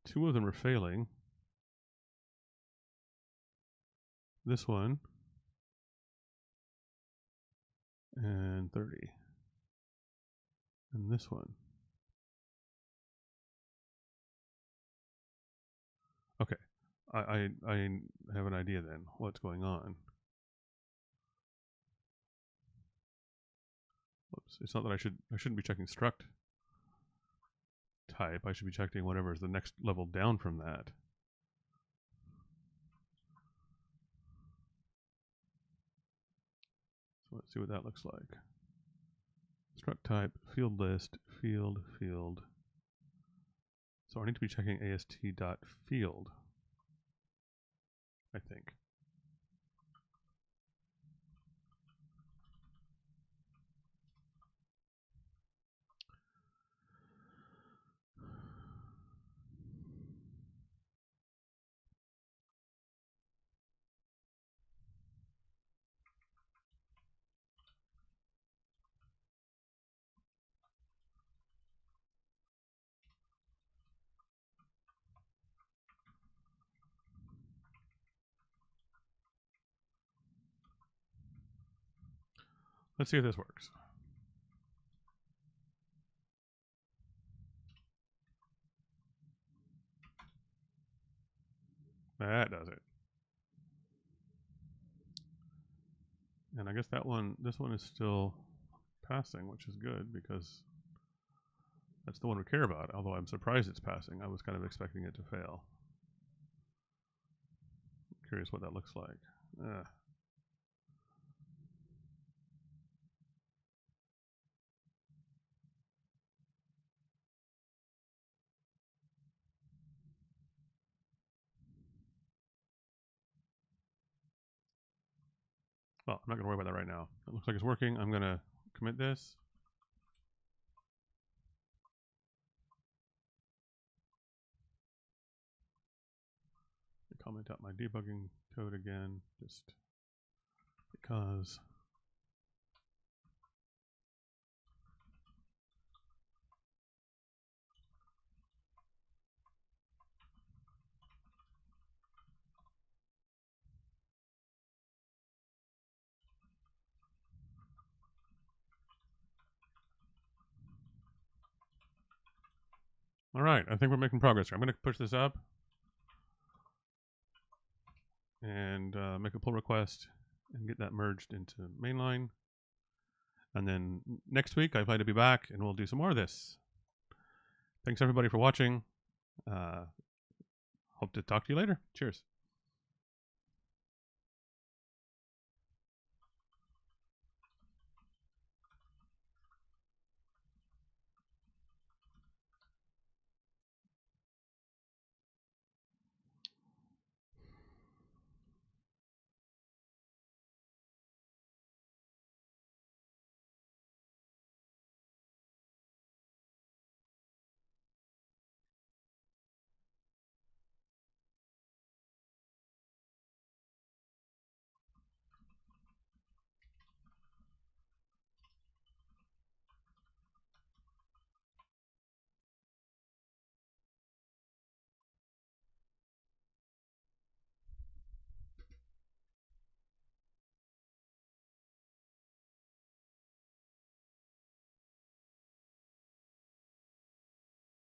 2 of them are failing. This one and 30. And this one. Okay, I have an idea then. What's going on? Whoops! It's not that I shouldn't be checking struct type. I should be checking whatever is the next level down from that. So let's see what that looks like. Struct type, field list, field. So I need to be checking ast.field, I think. Let's see if this works. That does it. And I guess this one is still passing, which is good because that's the one we care about, although I'm surprised it's passing. I was kind of expecting it to fail. I'm curious what that looks like. Well, I'm not going to worry about that right now. It looks like it's working. I'm going to commit this. Comment out my debugging code again, just because. All right, I think we're making progress here. I'm going to push this up and make a pull request and get that merged into mainline. And then next week, I plan to be back and we'll do some more of this. Thanks everybody for watching. Hope to talk to you later. Cheers.